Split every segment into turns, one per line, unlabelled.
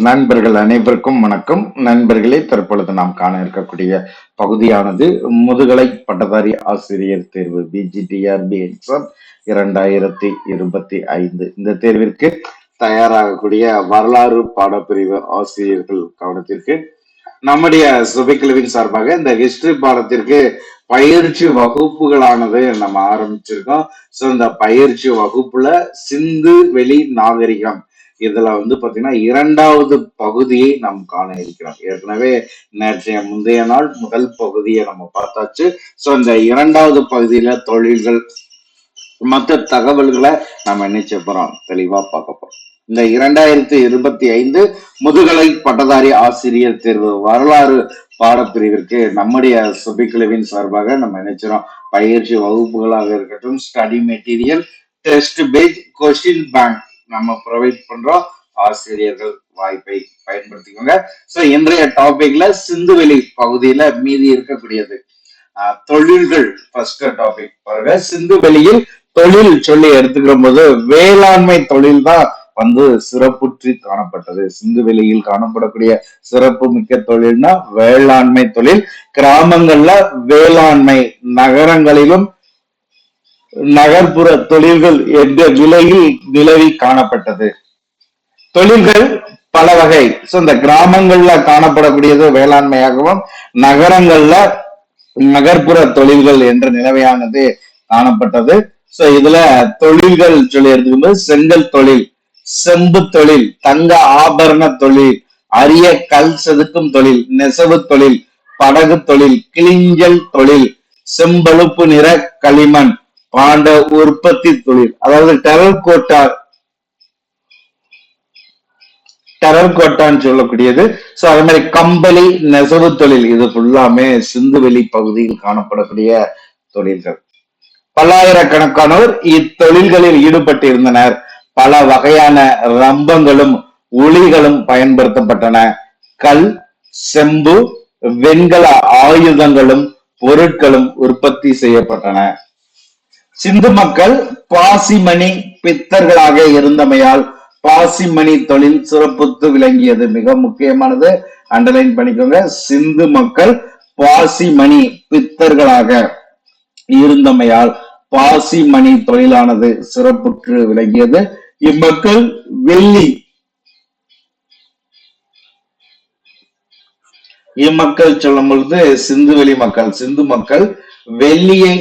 நண்பர்கள் அனைவருக்கும் வணக்கம். நண்பர்களே, தற்பொழுது நாம் காண இருக்கக்கூடிய பகுதியானது முதுகலை பட்டதாரி ஆசிரியர் தேர்வு பிஜிடிஆர்பி எக்ஸாம் 2025. இந்த தேர்விற்கு தயாராகக்கூடிய வரலாறு பாடப்பிரிவு ஆசிரியர்கள் கவனத்திற்கு நம்முடைய சுபைக்குழுவின் சார்பாக இந்த ஹிஸ்டரி பாடத்திற்கு பயிற்சி வகுப்புகளானது நம்ம ஆரம்பிச்சிருக்கோம். சோ இந்த பயிற்சி வகுப்புல சிந்து வெளி நாகரிகம் இதுல பாத்தீங்கன்னா இரண்டாவது பகுதியை நாம் காண இருக்கிறோம். ஏற்கனவே முந்தைய நாள் முதல் பகுதியை நம்ம பார்த்தாச்சு. சோ இந்த இரண்டாவது பகுதியில தொழில்கள் மற்ற தகவல்களை நம்ம நினைச்ச போறோம், தெளிவா பார்க்க போறோம். இந்த 2025 முதுகலை பட்டதாரி ஆசிரியர் தேர்வு வரலாறு பாடப்பிரிவிற்கு நம்முடைய சுபிக்குழுவின் சார்பாக நம்ம நினைச்சிரோம் பயிற்சி வகுப்புகளாக இருக்கட்டும், study material, test page, question bank நம்ம ப்ரொவைட் பண்றோம். ஆசிரியர்கள் வாய்ப்பை பயன்படுத்திக்கோங்க. சோ இன்றைய டாபிக்ல சிந்துவெளி பகுதியில மீதி இருக்கக்கூடியது தொழில்கள். ஃபர்ஸ்ட் டாபிக் பாருங்க, சிந்துவெளியில் தொழில் சொல்லி எடுத்துக்கிற போது வேளாண்மை தொழில் தான் சிறப்புற்றி காணப்பட்டது. சிந்துவெளியில் காணப்படக்கூடிய சிறப்பு மிக்க தொழில்னா வேளாண்மை தொழில். கிராமங்கள்ல வேளாண்மை, நகரங்களிலும் நகர்ப்புற தொழில்கள் என்ற நிலையில் நிலவி காணப்பட்டது. தொழில்கள் பல வகை. இந்த கிராமங்கள்ல காணப்படக்கூடியது வேளாண்மையாகவும், நகரங்கள்ல நகர்ப்புற தொழில்கள் என்ற நிலவையானது காணப்பட்டது. சோ இதுல தொழில்கள் சொல்லி எடுத்துக்கும்போது செங்கல் தொழில், செம்பு தொழில், தங்க ஆபரண தொழில், அரிய கல் செதுக்கும் தொழில், நெசவு தொழில், படகு தொழில், கிளிஞ்சல் தொழில், செம்பழுப்பு நிற களிமண், பாண்ட உற்பத்தி தொழில், அதாவது டெரல்கோட்டான்னு சொல்லக்கூடியது. சோ அதே மாதிரி கம்பளி, நெசவு தொழில், இது ஃபுல்லாமே சிந்துவெளி பகுதியில் காணப்படக்கூடிய தொழில்கள். பல்லாயிரக்கணக்கானோர் இத்தொழில்களில் ஈடுபட்டு இருந்தனர். பல வகையான ரம்பங்களும் உளிகளும் பயன்படுத்தப்பட்டன. கல், செம்பு, வெண்கல ஆயுதங்களும் பொருட்களும் உற்பத்தி செய்யப்பட்டன. சிந்து மக்கள் பாசிமணி பித்தர்களாக இருந்தமையால் பாசிமணி தொழில் சிறப்புத்து விளங்கியது. மிக முக்கியமானது, அண்டர்லைன் பண்ணிக்கோங்க. சிந்து மக்கள் பாசிமணி பித்தர்களாக இருந்தமையால் பாசிமணி தொழிலானது சிறப்புற்று விளங்கியது. இம்மக்கள் வெள்ளி, இம்மக்கள் சொல்லும் பொழுது சிந்துவெளி மக்கள், சிந்து மக்கள் வெள்ளியை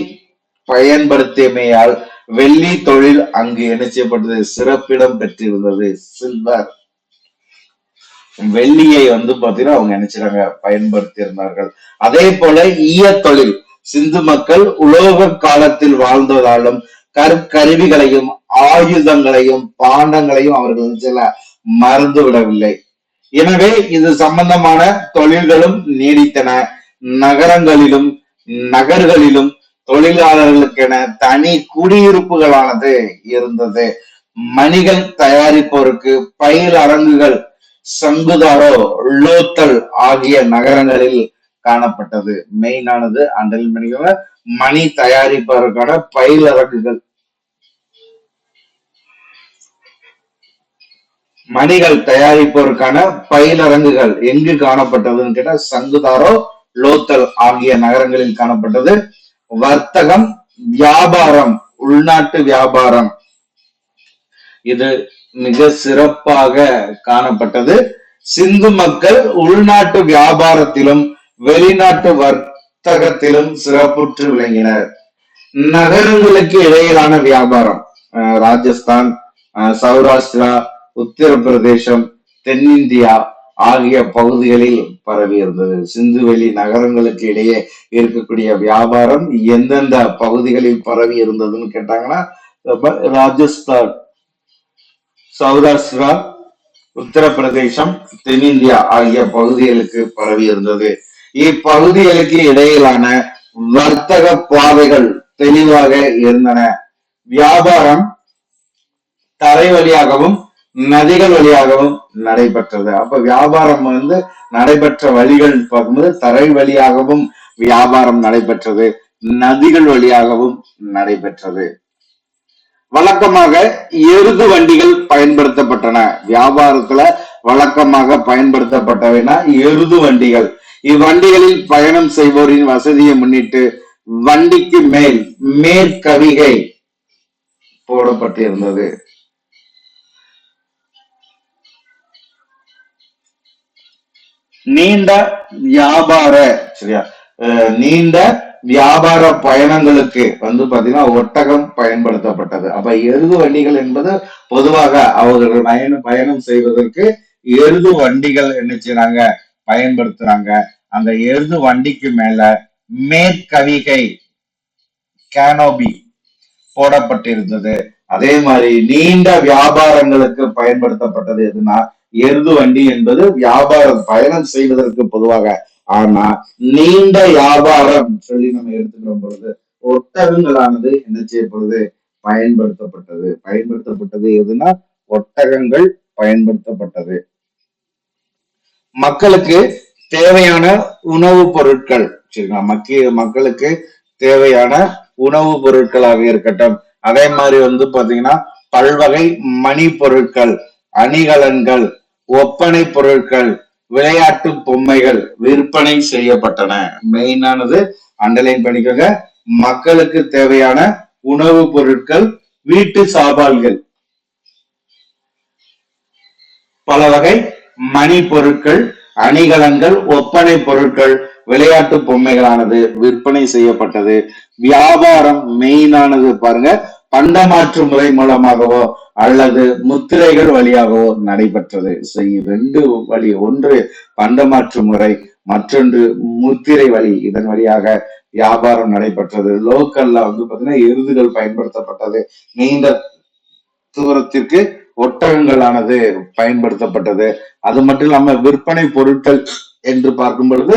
பயன்படுத்தியமையால் வெள்ளி தொழில் அங்கு என்ன செய்யப்பட்டது, சிறப்பிடம் பெற்றிருந்தது. சில்வர், வெள்ளியை பாத்தீங்கன்னா அவங்க நினைச்சாங்க பயன்படுத்தி இருந்தார்கள். அதே போல ஈய தொழில், சிந்து மக்கள் உலோக காலத்தில் வாழ்ந்ததாலும் கருவிகளையும் ஆயுதங்களையும் பாண்டங்களையும் அவர்கள் மறந்து விடவில்லை. எனவே இது சம்பந்தமான தொழில்களும் நீடித்தன. நகரங்களிலும் நகர்களிலும் தொழிலாளர்களுக்கென தனி குடியிருப்புகளானது இருந்தது. மணிகள் தயாரிப்போருக்கு பயில் அரங்குகள், சங்குதாரோ, லோத்தல் ஆகிய நகரங்களில் காணப்பட்டது. மெயினானது அண்டல் மணிகளை மணி தயாரிப்பதற்கான பயில் அரங்குகள், மணிகள் தயாரிப்பதற்கான பயிலரங்குகள் எங்கு காணப்பட்டதுன்னு கேட்டா சங்குதாரோ, லோத்தல் ஆகிய நகரங்களில் காணப்பட்டது. வர்த்தகம், வியாபாரம், உள்நாட்டு வியாபாரம் இது மிக சிறப்பாக காணப்பட்டது. சிந்து மக்கள் உள்நாட்டு வியாபாரத்திலும் வெளிநாட்டு வர்த்தகத்திலும் சிறப்புற்று விளங்கினர். நகரங்களுக்கு இடையிலான வியாபாரம் ராஜஸ்தான், சௌராஷ்டிரா, உத்தரப்பிரதேசம், தென்னிந்தியா ஆகிய பகுதிகளில் பரவி இருந்தது. சிந்துவெளி நகரங்களுக்கு இடையே இருக்கக்கூடிய வியாபாரம் எந்தெந்த பகுதிகளில் பரவி இருந்ததுன்னு கேட்டாங்கன்னா ராஜஸ்தான், சௌராஷ்டிரா, உத்தரப்பிரதேசம், தென்னிந்தியா ஆகிய பகுதிகளுக்கு பரவி இருந்தது. இப்பகுதிகளுக்கு இடையிலான வர்த்தக பாதைகள் தெளிவாக இருந்தன. வியாபாரம் தரை வழியாகவும் நதிகள் வழியாகவும் நடைபெற்றது. அப்ப வியாபாரம் நடைபெற்ற வழிகள் பார்க்கும்போது தரை வழியாகவும் வியாபாரம் நடைபெற்றது, நதிகள் வழியாகவும் நடைபெற்றது. வழக்கமாக எருது வண்டிகள் பயன்படுத்தப்பட்டன. வியாபாரத்துல வழக்கமாக பயன்படுத்தப்பட்டவைனா எருது வண்டிகள். இவ்வண்டிகளில் பயணம் செய்வோரின் வசதியை முன்னிட்டு வண்டிக்கு மேல் மேற்கவிகை போடப்பட்டிருந்தது. நீண்ட வியாபார சரியா நீண்ட வியாபார பயணங்களுக்கு பாத்தீங்கன்னா ஒட்டகம் பயன்படுத்தப்பட்டது. அப்ப எருது வண்டிகள் என்பது பொதுவாக அவர்கள் பயணம் செய்வதற்கு எருது வண்டிகள் என்ன செய்யறாங்க பயன்படுத்துறாங்க. அந்த எருது வண்டிக்கு மேல மேற்கவிகை கேனோபி போடப்பட்டிருந்தது. அதே மாதிரி நீண்ட வியாபாரங்களுக்கு பயன்படுத்தப்பட்டது எதுனா எருது வண்டி என்பது வியாபாரம் பயணம் செய்வதற்கு பொதுவாக. ஆனா நீண்ட வியாபாரம் சொல்லி நம்ம எடுத்துக்கிற பொழுது ஒட்டகங்களானது என்ன செய்யப்படுது பயன்படுத்தப்பட்டது எதுனா ஒட்டகங்கள் பயன்படுத்தப்பட்டது. மக்களுக்கு தேவையான உணவுப் பொருட்கள் சரிங்களா மக்களுக்கு தேவையான உணவுப் பொருட்களாக இருக்கட்டும். அதே மாதிரி பாத்தீங்கன்னா பல்வகை மணி பொருட்கள், அணிகலன்கள், ஒப்பனை பொருட்கள், விளையாட்டு பொம்மைகள் விற்பனை செய்யப்பட்டன. மெயினானது அண்டர்லைன் பண்ணிக்கோங்க. மக்களுக்கு தேவையான உணவுப் பொருட்கள், வீட்டு சாபால்கள், பல வகை மணி பொருட்கள், அணிகலன்கள், ஒப்பனை பொருட்கள், விளையாட்டு பொம்மைகளானது விற்பனை செய்யப்பட்டது. வியாபாரம் மெயினானது பாருங்க பண்டமாற்று முறை மூலமாகவோ அல்லது முத்திரைகள் வழியாகவோ நடைபெற்றது. ரெண்டு வழி, ஒன்று பண்டமாற்று முறை, மற்றொன்று முத்திரை வழி. இதன் வழியாக வியாபாரம் நடைபெற்றது. லோக்கல்ல பாத்தீங்கன்னா எருதுகள் பயன்படுத்தப்பட்டது. நீண்ட தூரத்திற்கு ஒட்டகங்களானது பயன்படுத்தப்பட்டது. அது மட்டும் இல்லாம விற்பனை பொருட்கள் என்று பார்க்கும் பொழுது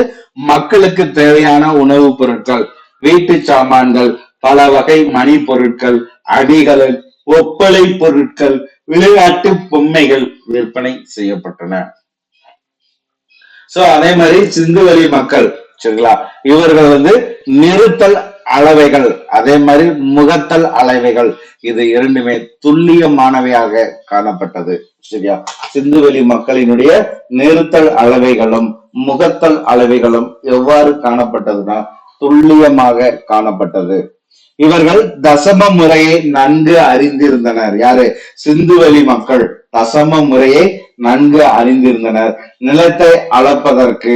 மக்களுக்கு தேவையான உணவுப் பொருட்கள், வீட்டு சாமான்கள், பல வகை மணி பொருட்கள், அடிகள், ஒப்பலை பொருட்கள், விளையாட்டு பொம்மைகள் விற்பனை செய்யப்பட்டன. சோ அதே மாதிரி சிந்துவெளி மக்கள் சரிங்களா இவர்கள் நிறுத்தல் அளவைகள், அதே மாதிரி முகத்தல் அளவைகள், இது இரண்டுமே துல்லியமானவையாக காணப்பட்டது. சரியா சிந்துவெளி மக்களினுடைய நிறுத்தல் அளவைகளும் முகத்தல் அளவைகளும் எவ்வாறு காணப்பட்டதுன்னா துல்லியமாக காணப்பட்டது. இவர்கள் தசம முறையை நன்கு அறிந்திருந்தனர். யாரு? சிந்துவெளி மக்கள் தசம முறையை நன்கு அறிந்திருந்தனர். நிலத்தை அளப்பதற்கு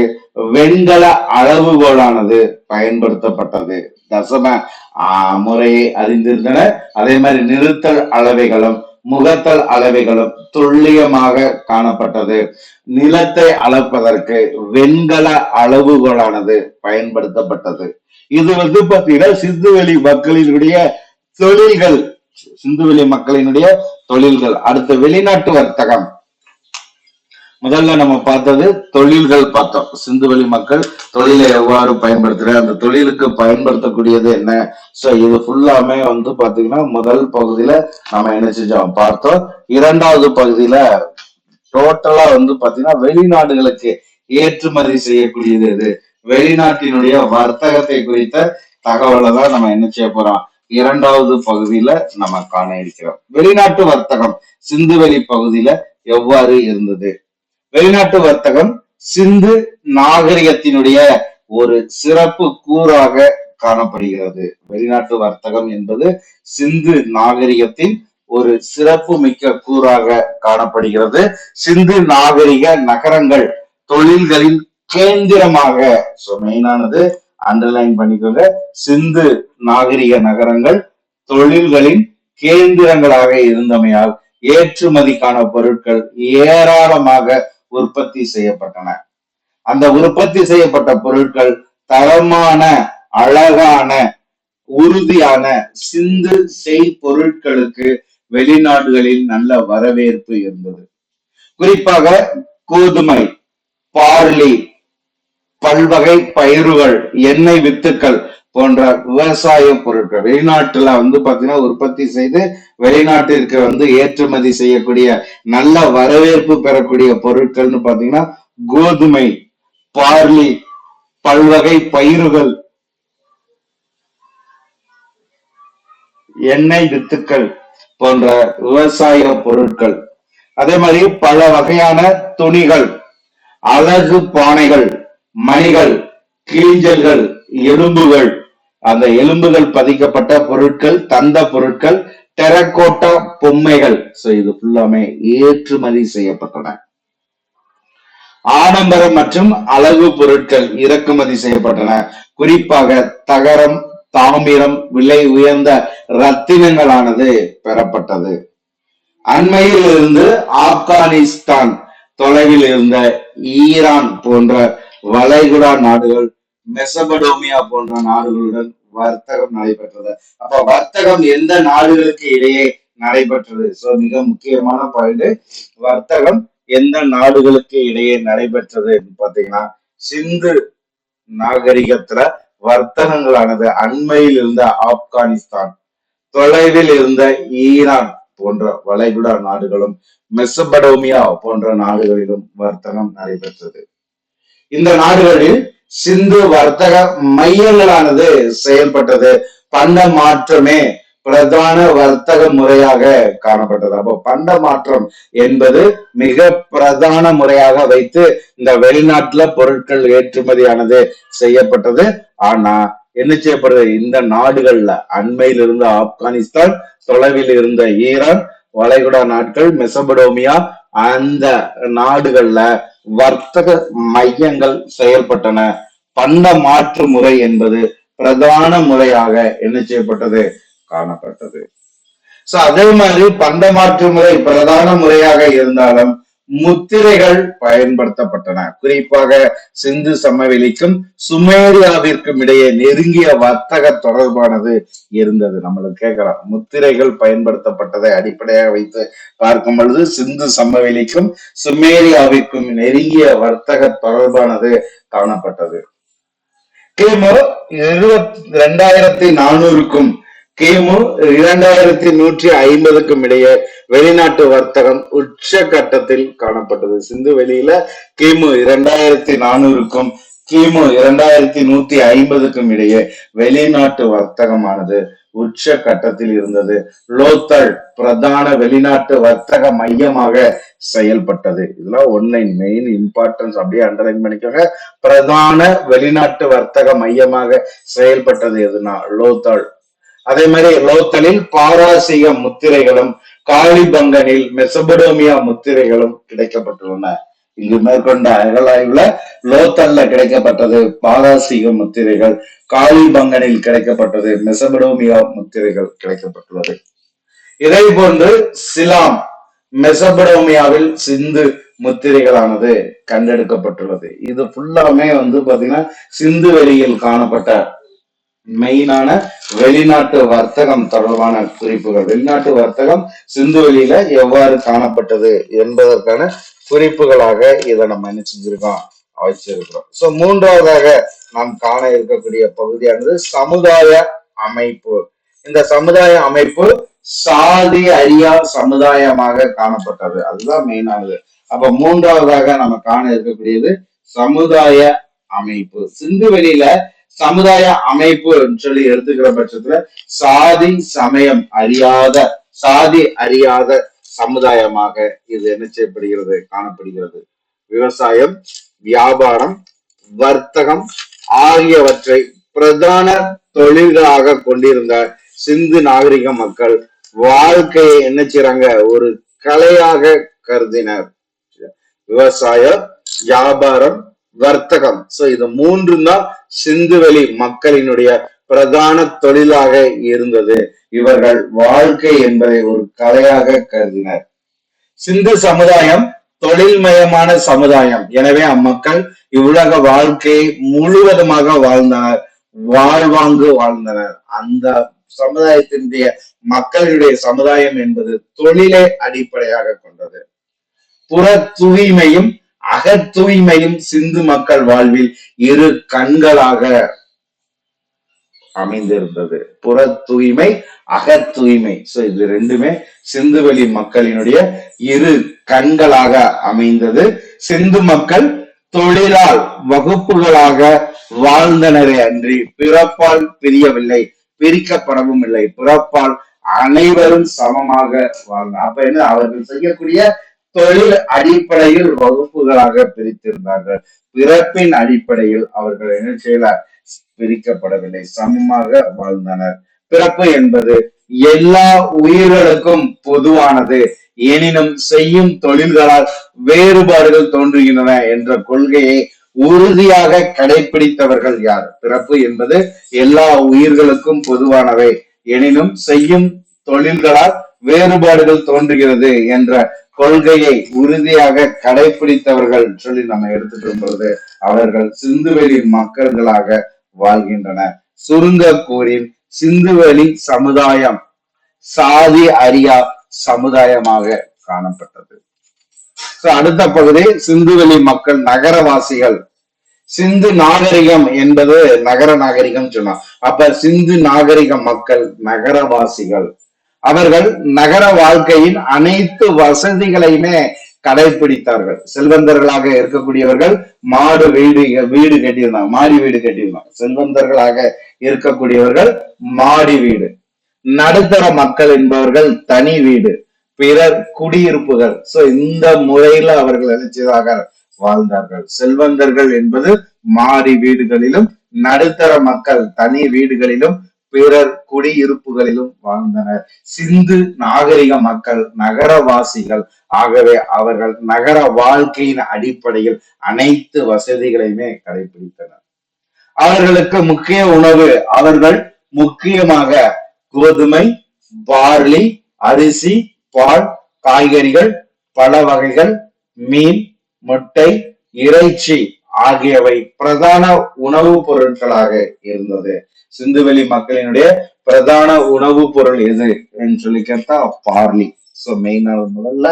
வெண்கல அளவுகோலானது பயன்படுத்தப்பட்டது. தசம முறையை அறிந்திருந்தனர். அதே மாதிரி நிறுத்தல் அளவைகளும் முகத்தல் அளவைகளும் துல்லியமாக காணப்பட்டது. நிலத்தை அளப்பதற்கு வெண்கல அளவுகோலானது பயன்படுத்தப்பட்டது. இது பாத்தீங்கன்னா சிந்துவெளி மக்களினுடைய தொழில்கள். சிந்துவெளி மக்களினுடைய தொழில்கள். அடுத்த வெளிநாட்டு வர்த்தகம். முதல்ல நம்ம பார்த்தது தொழில்கள் பார்த்தோம். சிந்துவெளி மக்கள் தொழிலை எவ்வாறு பயன்படுத்துற, அந்த தொழிலுக்கு பயன்படுத்தக்கூடியது என்ன. சோ இது ஃபுல்லாமே பாத்தீங்கன்னா முதல் பகுதியில நம்ம என்ன செஞ்சோம் பார்த்தோம். இரண்டாவது பகுதியில டோட்டலா பாத்தீங்கன்னா வெளிநாடுகளுக்கு ஏற்றுமதி செய்யக்கூடியது எது, வெளிநாட்டினுடைய வர்த்தகத்தை குறித்த தகவலை தான் நம்ம என்ன செய்ய போறோம் இரண்டாவது பகுதியில நம்ம காண இருக்கிறோம். வெளிநாட்டு வர்த்தகம் சிந்துவெளி பகுதியில எவ்வாறு இருந்தது. வெளிநாட்டு வர்த்தகம் சிந்து நாகரிகத்தினுடைய ஒரு சிறப்பு கூறாக காணப்படுகிறது. வெளிநாட்டு வர்த்தகம் என்பது சிந்து நாகரிகத்தின் ஒரு சிறப்பு மிக்க கூறாக காணப்படுகிறது. சிந்து நாகரிக நகரங்கள் தொழில்களின் கேந்திரமாக, மெயினானது அண்டர்லைன் பண்ணிக்கோங்க, சிந்து நாகரிக நகரங்கள் தொழில்களின் கேந்திரங்களாக இருந்தமையால் ஏற்றுமதிக்கான பொருட்கள் ஏராளமாக உற்பத்தி செய்யப்பட்டன. அந்த உற்பத்தி செய்யப்பட்ட பொருட்கள் தரமான, அழகான, உறுதியான சிந்து செய்பொருட்களுக்கு வெளிநாடுகளில் நல்ல வரவேற்பு இருந்தது. குறிப்பாக கோதுமை, பார்லி, பல்வகை பயிர்கள், எண்ணெய் வித்துக்கள் போன்ற விவசாய பொருட்கள் வெளிநாட்டுல பாத்தீங்கன்னா உற்பத்தி செய்து வெளிநாட்டிற்கு ஏற்றுமதி செய்யக்கூடிய நல்ல வரவேற்பு பெறக்கூடிய பொருட்கள்னு பாத்தீங்கன்னா கோதுமை, பார்லி, பல்வகை பயிர்கள், எண்ணெய் வித்துக்கள் போன்ற விவசாய பொருட்கள். அதே மாதிரி பல வகையான துணிகள், அழகு பானைகள், மணிகள், கிளிஞ்சல்கள், எலும்புகள், அந்த எலும்புகள் பதிக்கப்பட்ட பொருட்கள், தந்த பொருட்கள், டெரகோட்டா பொம்மைகள். சோ இது ஃபுல்லாமே ஏற்றுமதி செய்யப்பட்டன. ஆடம்பரம் மற்றும் அழகு பொருட்கள் இறக்குமதி செய்யப்பட்டன. குறிப்பாக தகரம், தாமிரம், விலை உயர்ந்த ரத்தினங்களானது பெறப்பட்டது. அண்மையில் இருந்து ஆப்கானிஸ்தான், தொலைவில் இருந்த ஈரான் போன்ற வளைகுடா நாடுகள், மெசபடோமியா போன்ற நாடுகளுடன் வர்த்தகம் நடைபெற்றது. அப்ப வர்த்தகம் எந்த நாடுகளுக்கு இடையே நடைபெற்றது? சோ மிக முக்கியமான பாயிண்ட், வர்த்தகம் எந்த நாடுகளுக்கு இடையே நடைபெற்றது பாத்தீங்கன்னா, சிந்து நாகரிகத்துல வர்த்தகங்களானது அண்மையில் இருந்த ஆப்கானிஸ்தான், தொலைவில் இருந்த ஈரான் போன்ற வளைகுடா நாடுகளும், மெசபடோமியா போன்ற நாடுகளிலும் வர்த்தகம் நடைபெற்றது. இந்த நாடுகளில் சிந்து வர்த்தக மையங்களானது செயல்பட்டது. பண்ட மாற்றமே பிரதான வர்த்தக முறையாக காணப்பட்டது. அப்போ பண்ட மாற்றம் என்பது மிக பிரதான முறையாக வைத்து இந்த வெளிநாட்டுல பொருட்கள் ஏற்றுமதியானது செய்யப்பட்டது. ஆனா என்ன செய்யப்படுது, இந்த நாடுகள்ல அண்மையில் இருந்த ஆப்கானிஸ்தான், தொலைவில் இருந்த ஈரான், வளைகுடா நாட்கள், மெசபடோமியா, அந்த நாடுகள்ல வர்த்தக மையங்கள் செயல்பட்டன. பண்ட மாற்று முறை என்பது பிரதான முறையாக என்ன செய்யப்பட்டது, காணப்பட்டது. சோ அதே மாதிரி பண்ட மாற்று முறை பிரதான முறையாக இருந்தாலும் முத்திரைகள் பயன்படுத்தப்பட்டன. குறிப்பாக சிந்து சமவெளிக்கும் சுமேரியாவிற்கும் இடையே நெருங்கிய வர்த்தக தொடர்பானது இருந்தது. நம்மளுக்கு கேட்கலாம், முத்திரைகள் பயன்படுத்தப்பட்டதை அடிப்படையாக வைத்து பார்க்கும் பொழுது சிந்து சமவெளிக்கும் சுமேரியாவிற்கும் நெருங்கிய வர்த்தக தொடர்பானது காணப்பட்டது. கிமு 2400க்கும் கிமு 2150க்கும் இடையே வெளிநாட்டு வர்த்தகம் உச்சகட்டத்தில் காணப்பட்டது. சிந்து வெளியில கிமு 2400க்கும் கிமு 2150க்கும் இடையே வெளிநாட்டு வர்த்தகமானது உச்ச கட்டத்தில் இருந்தது. லோத்தல் பிரதான வெளிநாட்டு வர்த்தக மையமாக செயல்பட்டது. இதெல்லாம் ஒன்லைன் மெயின் இம்பார்ட்டன்ஸ், அப்படியே அண்டர்லைன் பண்ணிக்கோங்க. பிரதான வெளிநாட்டு வர்த்தக மையமாக செயல்பட்டது எதுனா லோத்தல். அதே மாதிரி லோத்தலில் பாராசீக முத்திரைகளும், காலிபங்கனில் மெசபடோமியா முத்திரைகளும் கிடைக்கப்பட்டுள்ளன. இங்கு மேற்கொண்ட அகழாய்வுல லோத்தல்ல கிடைக்கப்பட்டது பாராசீக முத்திரைகள், காலிபங்கனில் கிடைக்கப்பட்டது மெசபடோமியா முத்திரைகள் கிடைக்கப்பட்டுள்ளது. இதே போன்று சிலாம், மெசபடோமியாவில் சிந்து முத்திரைகளானது கண்டெடுக்கப்பட்டுள்ளது. இது ஃபுல்லாமே பாத்தீங்கன்னா சிந்து வெளியில் காணப்பட்ட மெயினான வெளிநாட்டு வர்த்தகம் தொடர்பான குறிப்புகள். வெளிநாட்டு வர்த்தகம் சிந்து வெளியில எவ்வாறு காணப்பட்டது என்பதற்கான குறிப்புகளாக இதை நம்ம என்ன செஞ்சிருக்கோம், வச்சிருக்கிறோம். சோ மூன்றாவதாக நாம் காண இருக்கக்கூடிய பகுதியானது சமுதாய அமைப்பு. இந்த சமுதாய அமைப்பு சாதி அறியா சமுதாயமாக காணப்பட்டது. அதுதான் மெயினானது. அப்ப மூன்றாவதாக நம்ம காண இருக்கக்கூடியது சமுதாய அமைப்பு. சிந்து வெளியில சமுதாய அமைப்பு சொல்லி எடுத்துக்கிற பட்சத்துல சாதி சமயம் அறியாத, சாதி அறியாத சமுதாயமாக இது என்ன செய்யப்படுகிறது, காணப்படுகிறது. விவசாயம், வியாபாரம், வர்த்தகம் ஆகியவற்றை பிரதான தொழில்களாக கொண்டிருந்த சிந்து நாகரிக மக்கள் வாழ்க்கையை என்ன செய்றாங்க, ஒரு கலையாக கருதினர். விவசாயம், வியாபாரம், வர்த்தகம். சோ இது மூன்று தான் சிந்துவெளி மக்களினுடைய பிரதான தொழிலாக இருந்தது. இவர்கள் வாழ்க்கை என்பதை ஒரு கலையாக கருதினர். சிந்து சமுதாயம் தொழில்மயமான சமுதாயம். எனவே அம்மக்கள் இவ்வுலக வாழ்க்கையை முழுவதுமாக வாழ்ந்தனர், வாழ்வாங்கு வாழ்ந்தனர். அந்த சமுதாயத்தினுடைய மக்களுடைய சமுதாயம் என்பது தொழிலை அடிப்படையாக கொண்டது. புற தூய்மையும் அக தூய்மையும் சிந்து மக்கள் வாழ்வில் இரு கண்களாக அமைந்திருந்தது. புற தூய்மை, அக தூய்மை. சோ இது ரெண்டுமே சிந்துவெளி மக்களினுடைய இரு கண்களாக அமைந்தது. சிந்து மக்கள் தொழிலால் வகுப்புகளாக வாழ்ந்தனரே அன்றி பிறப்பால் பிரியவில்லை, பிரிக்கப்படவும் இல்லை. பிறப்பால் அனைவரும் சமமாக வாழ்ந்தார். அப்ப என்ன, அவர்கள் செய்யக்கூடிய தொழில் அடிப்படையில் வகுப்புகளாக பிரித்திருந்தார்கள். பிறப்பின் அடிப்படையில் அவர்கள் என்ன செய்யல, பிரிக்கப்படவில்லை, சமமாக வாழ்ந்தனர். பிறப்பு என்பது எல்லா உயிர்களுக்கும் பொதுவானது, எனினும் செய்யும் தொழில்களால் வேறுபாடுகள் தோன்றுகின்றன என்ற கொள்கையை உறுதியாக கடைபிடித்தவர்கள் யார்? பிறப்பு என்பது எல்லா உயிர்களுக்கும் பொதுவானவை, எனினும் செய்யும் தொழில்களால் வேறுபாடுகள் தோன்றுகிறது என்ற கொள்கையை உறுதியாக கடைபிடித்தவர்கள் சொல்லி நம்ம எடுத்துட்டு பொழுது அவர்கள் சிந்துவெளி மக்கள்களாக வாழ்கின்றனர். சுருங்க கூறின் சிந்துவெளி சமுதாயம் சாதி அறியா சமுதாயமாக காணப்பட்டது. அடுத்த பகுதி சிந்துவெளி மக்கள் நகரவாசிகள். சிந்து நாகரிகம் என்பது நகர நாகரிகம் சொன்னோம். அப்ப சிந்து நாகரிக மக்கள் நகரவாசிகள். அவர்கள் நகர வாழ்க்கையின் அனைத்து வசதிகளையுமே கடைபிடித்தார்கள். செல்வந்தர்களாக இருக்கக்கூடியவர்கள் மாடு வீடு கட்டியிருந்தாங்க, மாடி வீடு கட்டியிருந்தாங்க. செல்வந்தர்களாக இருக்கக்கூடியவர்கள் மாடி வீடு. நடுத்தர மக்கள் என்பவர்கள் தனி வீடு, பிறர் குடியிருப்புகள். சோ இந்த முறையில அவர்கள் நினைச்சதாக வாழ்ந்தார்கள். செல்வந்தர்கள் என்பது மாடி வீடுகளிலும், நடுத்தர மக்கள் தனி வீடுகளிலும், பிறர் குடியிருப்புகளிலும் வாழ்ந்தனர். சிந்து நாகரிக மக்கள் நகரவாசிகள். ஆகவே அவர்கள் நகர வாழ்க்கையின் அடிப்படையில் அனைத்து வசதிகளையுமே கடைபிடித்தனர். அவர்களுக்கு முக்கிய உணவு, அவர்கள் முக்கியமாக கோதுமை, பார்லி, அரிசி, பால், காய்கறிகள், பழ வகைகள், மீன், முட்டை, இறைச்சி ஆகியவை பிரதான உணவுப் பொருட்களாக இருந்தது. சிந்துவெளி மக்களினுடைய பிரதான உணவு பொருள் எது என்று சொல்லி கேட்டா பார்லி. சோ மெயினான முதல்ல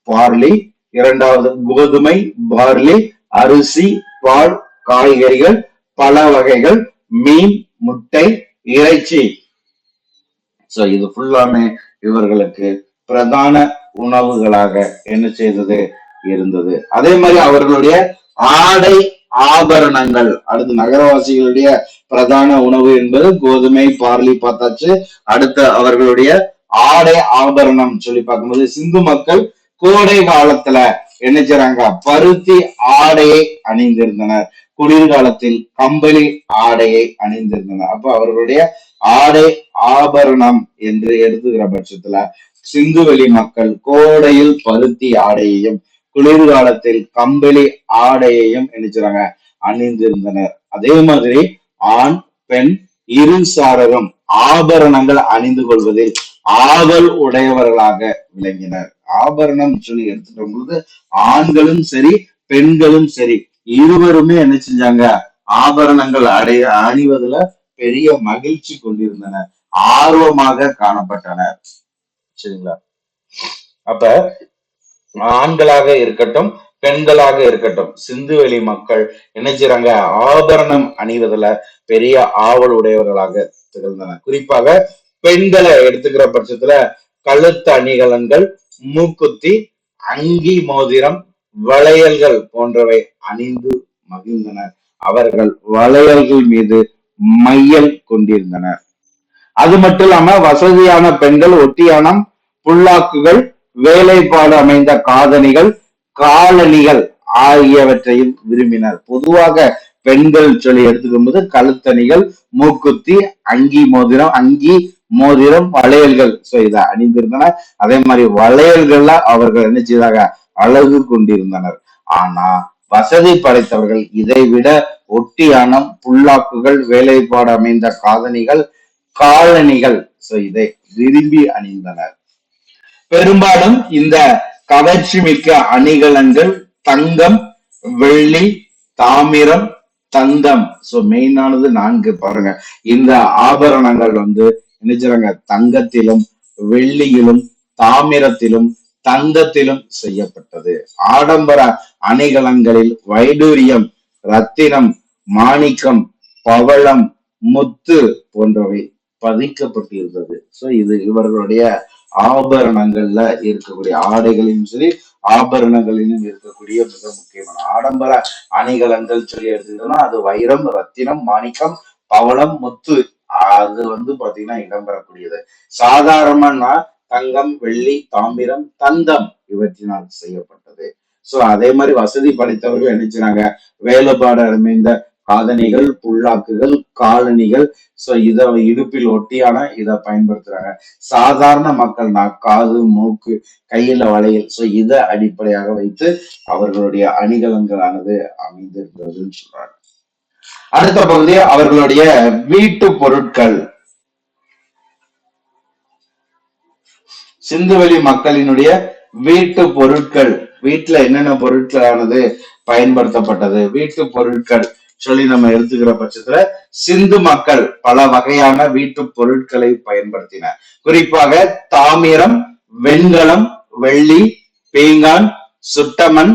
பார்லி, இரண்டாவது கோதுமை, பார்லி, அரிசி, பால், காய்கறிகள், பல வகைகள், மீன், முட்டை, இறைச்சி. சோ இது ஃபுல்லாமே இவர்களுக்கு பிரதான உணவுகளாக என்ன செய்தது இருந்தது. அதே மாதிரி அவர்களுடைய ஆடை ஆபரணங்கள், அடுத்து நகரவாசிகளுடைய பிரதான உணவு என்பது கோதுமை, பார்லி பார்த்தாச்சு. அடுத்து அவர்களுடைய ஆடை ஆபரணம் சொல்லி பார்க்கும்போது சிந்து மக்கள் கோடை காலத்துல என்ன செய்றாங்க, பருத்தி ஆடையை அணிந்திருந்தனர். குளிர்காலத்தில் கம்பளி ஆடையை அணிந்திருந்தனர். அப்ப அவர்களுடைய ஆடை ஆபரணம் என்று எடுத்துக்கிற பட்சத்துல சிந்துவெளி மக்கள் கோடையில் பருத்தி ஆடையையும் குளிர்காலத்தில் கம்பளி ஆடையையும் நினைச்சாங்க அணிந்திருந்தனர். அதே மாதிரி ஆண் பெண் இரு சாரரும் ஆபரணங்கள் அணிந்து கொள்வதில் ஆவல் உடையவர்களாக விளங்கினர். ஆபரணம் சொல்லி எடுத்துட்டு போது ஆண்களும் சரி பெண்களும் சரி இருவருமே என்ன செஞ்சாங்க, ஆபரணங்கள் அணிவதுல பெரிய மகிழ்ச்சி கொண்டிருந்தனர், ஆர்வமாக காணப்பட்டனர். சரிங்களா? அப்ப ஆண்களாக இருக்கட்டும் பெண்களாக இருக்கட்டும் சிந்துவெளி மக்கள் என்ன செய்றாங்க, ஆபரணம் அணிவதுல பெரிய ஆவல் உடையவர்களாக திகழ்ந்தனர். குறிப்பாக பெண்களை எடுத்துக்கிற பட்சத்துல கழுத்து அணிகலன்கள், மூக்குத்தி, அங்கி, மோதிரம், வளையல்கள் போன்றவை அணிந்து மகிழ்ந்தனர். அவர்கள் வளையல்கள் மீது மையல் கொண்டிருந்தனர். அது மட்டும் இல்லாம வசதியான பெண்கள் ஒட்டியானம், புல்லாக்குகள், வேலைப்பாடு அமைந்த காதணிகள், காலணிகள் ஆகியவற்றையும் விரும்பினர். பொதுவாக பெண்கள் சொல்லி எடுத்துக்கும் போது கழுத்தணிகள், மூக்குத்தி, அங்கி மோதிரம், வளையல்கள் இதை அணிந்திருந்தனர். அதே மாதிரி வளையல்கள்ல அவர்கள் என்ன செய்தாங்க, அழகு கொண்டிருந்தனர். ஆனா வசதி படைத்தவர்கள் இதை விட ஒட்டியானம், புல்லாக்குகள், வேலைப்பாடு அமைந்த காதணிகள், காலணிகள் இதை விரும்பி அணிந்தனர். பெரும்பாலும் இந்த கவர்ச்சி மிக்க அணிகலன்கள் தங்கம், வெள்ளி, தாமிரம், தந்தம். மெயினானது 4 பாருங்க. இந்த ஆபரணங்கள் நினைச்சாங்க தங்கத்திலும், வெள்ளியிலும், தாமிரத்திலும், தந்தத்திலும் செய்யப்பட்டது. ஆடம்பர அணிகலன்களில் வைடூரியம், ரத்தினம், மாணிக்கம், பவளம், முத்து போன்றவை பதிக்கப்பட்டிருந்தது. இது இவர்களுடைய ஆபரணங்கள்ல இருக்கக்கூடிய ஆடைகளிலும் சரி ஆபரணங்களிலும் இருக்கக்கூடிய மிக முக்கியமான ஆடம்பர அணிகலன்கள் சொல்லி எடுத்துக்கிட்டோம்னா அது வைரம், ரத்தினம், மாணிக்கம், பவளம், முத்து அது பாத்தீங்கன்னா இடம்பெறக்கூடியது. சாதாரணமா தங்கம், வெள்ளி, தாமிரம், தந்தம் இவற்றினால் செய்யப்பட்டது. சோ அதே மாதிரி வசதி படைத்தவர்கள் நினைச்சாங்க வேலைப்பாடு அமைந்த காதணிகள், புல்லாக்குகள், காலணிகள், சோ இத இடுப்பில் ஒட்டியான இத பயன்படுத்துறாங்க. சாதாரண மக்கள்னா காது, மூக்கு, கையில வளையல், சோ இத அடிப்படையாக வைத்து அவர்களுடைய அணிகலன்களானது அமைந்திருந்ததுன்னு சொல்றாங்க. அடுத்த பகுதி அவர்களுடைய வீட்டு பொருட்கள். சிந்துவெளி மக்களினுடைய வீட்டு பொருட்கள், வீட்டுல என்னென்ன பொருட்களானது பயன்படுத்தப்பட்டது, வீட்டு பொருட்கள் சொல்லி நம்ம எடுத்துக்கிற பட்சத்துல சிந்து மக்கள் பல வகையான வீட்டு பொருட்களை பயன்படுத்தின. குறிப்பாக தாமிரம், வெண்கலம், வெள்ளி, பீங்கான், சுட்டமண்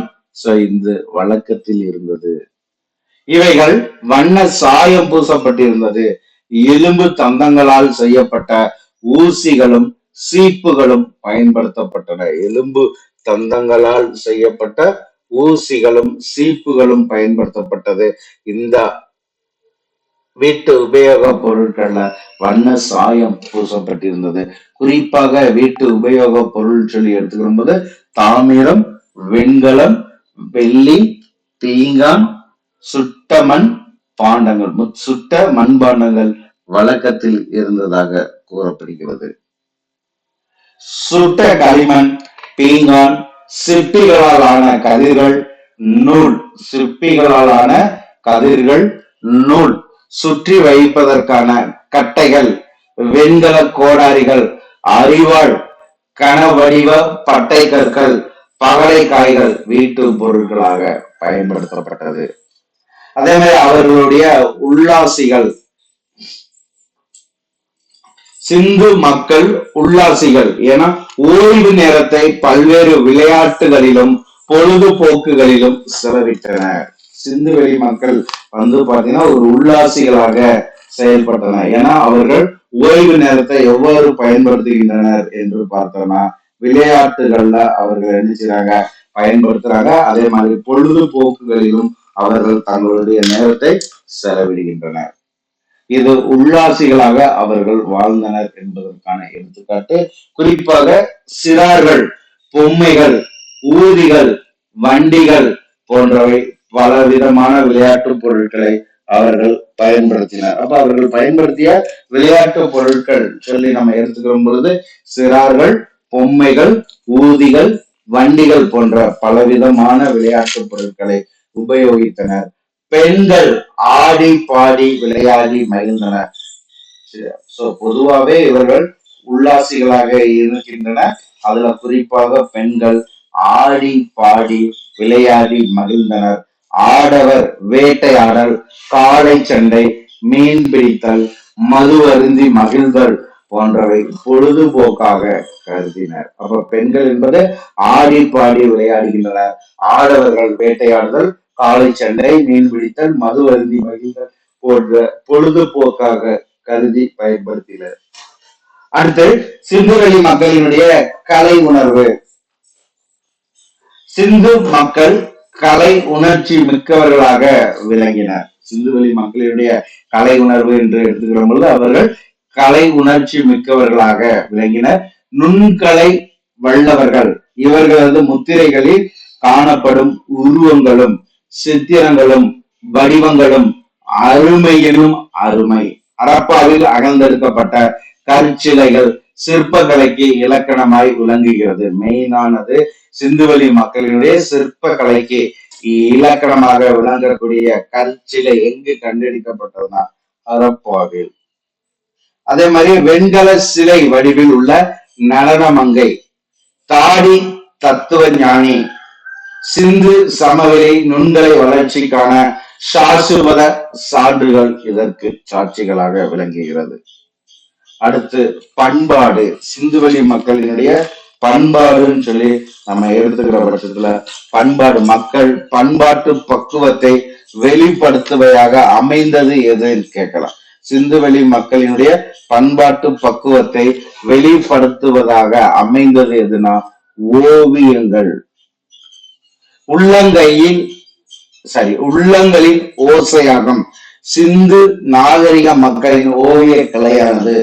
இந்த வழக்கத்தில் இருந்தது. இவைகள் வண்ண சாயம் பூசப்பட்டிருந்தது. எலும்பு தந்தங்களால் செய்யப்பட்ட ஊசிகளும் சீப்புகளும் பயன்படுத்தப்பட்டன. எலும்பு தந்தங்களால் செய்யப்பட்ட ஊசிகளும் சீப்புகளும் பயன்படுத்தப்பட்டது. இந்த வீட்டு உபயோக பொருட்கள்ல வண்ண சாயம் பூசப்பட்டிருந்தது. குறிப்பாக வீட்டு உபயோக பொருள் சொல்லி எடுத்துக்கும் போது தாமிரம், வெண்கலம், வெள்ளி, பீங்கான், சுட்டமண் பாண்டங்கள், சுட்ட மண்பாண்டங்கள் வழக்கத்தில் இருந்ததாக கூறப்படுகிறது. சுட்ட களிமண், பீங்கான், சிற்பிகளாலான கதிர்கள், நூல், சிற்பிகளாலான கதிர்கள், நூல், சுற்றி வைப்பதற்கான கட்டைகள், வெண்கல கோடாரிகள், அரிவாள், கனவடிவ பட்டை கற்கள், பகலைக்காய்கள் வீட்டு பொருட்களாக பயன்படுத்தப்பட்டது. அதே மாதிரி அவர்களுடைய உல்லாசிகள், சிந்து மக்கள் உல்லாசிகள், ஏன்னா ஓய்வு நேரத்தை பல்வேறு விளையாட்டுகளிலும் பொழுதுபோக்குகளிலும் செலவிட்டனர். சிந்துவெளி மக்கள் பாத்தீங்கன்னா ஒரு உல்லாசிகளாக செயல்பட்டனர். ஏன்னா அவர்கள் ஓய்வு நேரத்தை எவ்வாறு பயன்படுத்துகின்றனர் என்று பார்த்தோம்னா விளையாட்டுகள்ல அவர்கள் என்ன செய்றாங்க, பயன்படுத்துறாங்க. அதே மாதிரி பொழுதுபோக்குகளிலும் அவர்கள் தங்களுடைய நேரத்தை செலவிடுகின்றனர். இது உல்லாசிகளாக அவர்கள் வாழ்ந்தனர் என்பதற்கான எடுத்துக்காட்டு. குறிப்பாக சிறார்கள், பொம்மைகள், ஊதிகள், வண்டிகள் போன்றவை பல விதமான விளையாட்டு பொருட்களை அவர்கள் பயன்படுத்தினர். அப்ப அவர்கள் பயன்படுத்திய விளையாட்டு பொருட்கள் சொல்லி நம்ம எடுத்துக்கும் பொழுது சிறார்கள், பொம்மைகள், ஊதிகள், வண்டிகள் போன்ற பலவிதமான விளையாட்டு பொருட்களை உபயோகித்தனர். பெண்கள் ஆடி பாடி விளையாடி மகிழ்ந்தனர். பொதுவாகவே இவர்கள் உல்லாசிகளாக இருக்கின்றனர். அதுல குறிப்பாக பெண்கள் ஆடி பாடி விளையாடி மகிழ்ந்தனர். ஆடவர் வேட்டையாடல், காளை சண்டை, மீன் பிடித்தல், மது அருந்தி மகிழ்தல் போன்றவை பொழுதுபோக்காக கருதினர். அப்ப பெண்கள் என்பது ஆடி பாடி விளையாடுகின்றனர். ஆடவர்கள் வேட்டையாடுதல், காளை சண்டை, மீன் பிடித்தல், மது அருந்தி மகிழ்தல் போன்ற பொழுதுபோக்காக கருதி பயன்படுத்தினர். அடுத்து சிந்துவெளி மக்களினுடைய கலை உணர்வு. சிந்து மக்கள் கலை உணர்ச்சி மிக்கவர்களாக விளங்கினர். சிந்துவெளி மக்களுடைய கலை உணர்வு என்று எடுத்துக்கிற பொழுது அவர்கள் கலை உணர்ச்சி மிக்கவர்களாக விளங்கினர். நுண்கலை வல்லவர்கள். இவர்களது முத்திரைகளில் காணப்படும் உருவங்களும் சித்திரங்களும் வடிவங்களும் அருமையிலும் அருமை. ஹரப்பாவில் அகழ்ந்தெடுக்கப்பட்ட கற்சிலைகள் சிற்பக்கலைக்கு இலக்கணமாய் விளங்குகிறது. மெயினானது சிந்துவெளி மக்களினுடைய சிற்ப கலைக்கு இலக்கணமாக விளங்கக்கூடிய கற்சிலை எங்கு கண்டெடுக்கப்பட்டதுன்னா ஹரப்பாவில். அதே மாதிரி வெண்கல சிலை வடிவில் உள்ள நடனமங்கை, தாடி தத்துவ ஞானி, சிந்து சமவெளி நுண்கலை வளர்ச்சிக்கான சாசுவத சான்றுகள் இதற்கு சாட்சிகளாக விளங்குகிறது. அடுத்து பண்பாடு. சிந்துவெளி மக்களினுடைய பண்பாடுன்னு சொல்லி நம்ம எடுத்துக்கிற பட்சத்துல பண்பாடு, மக்கள் பண்பாட்டு பக்குவத்தை வெளிப்படுத்துவையாக அமைந்தது எதுன்னு கேட்கலாம். சிந்துவெளி மக்களினுடைய பண்பாட்டு பக்குவத்தை வெளிப்படுத்துவதாக அமைந்தது எதுனா ஓவியங்கள். உள்ளங்களின் ஓசையாகும் சிந்து நாகரிக மக்களின் ஓவிய கலையானது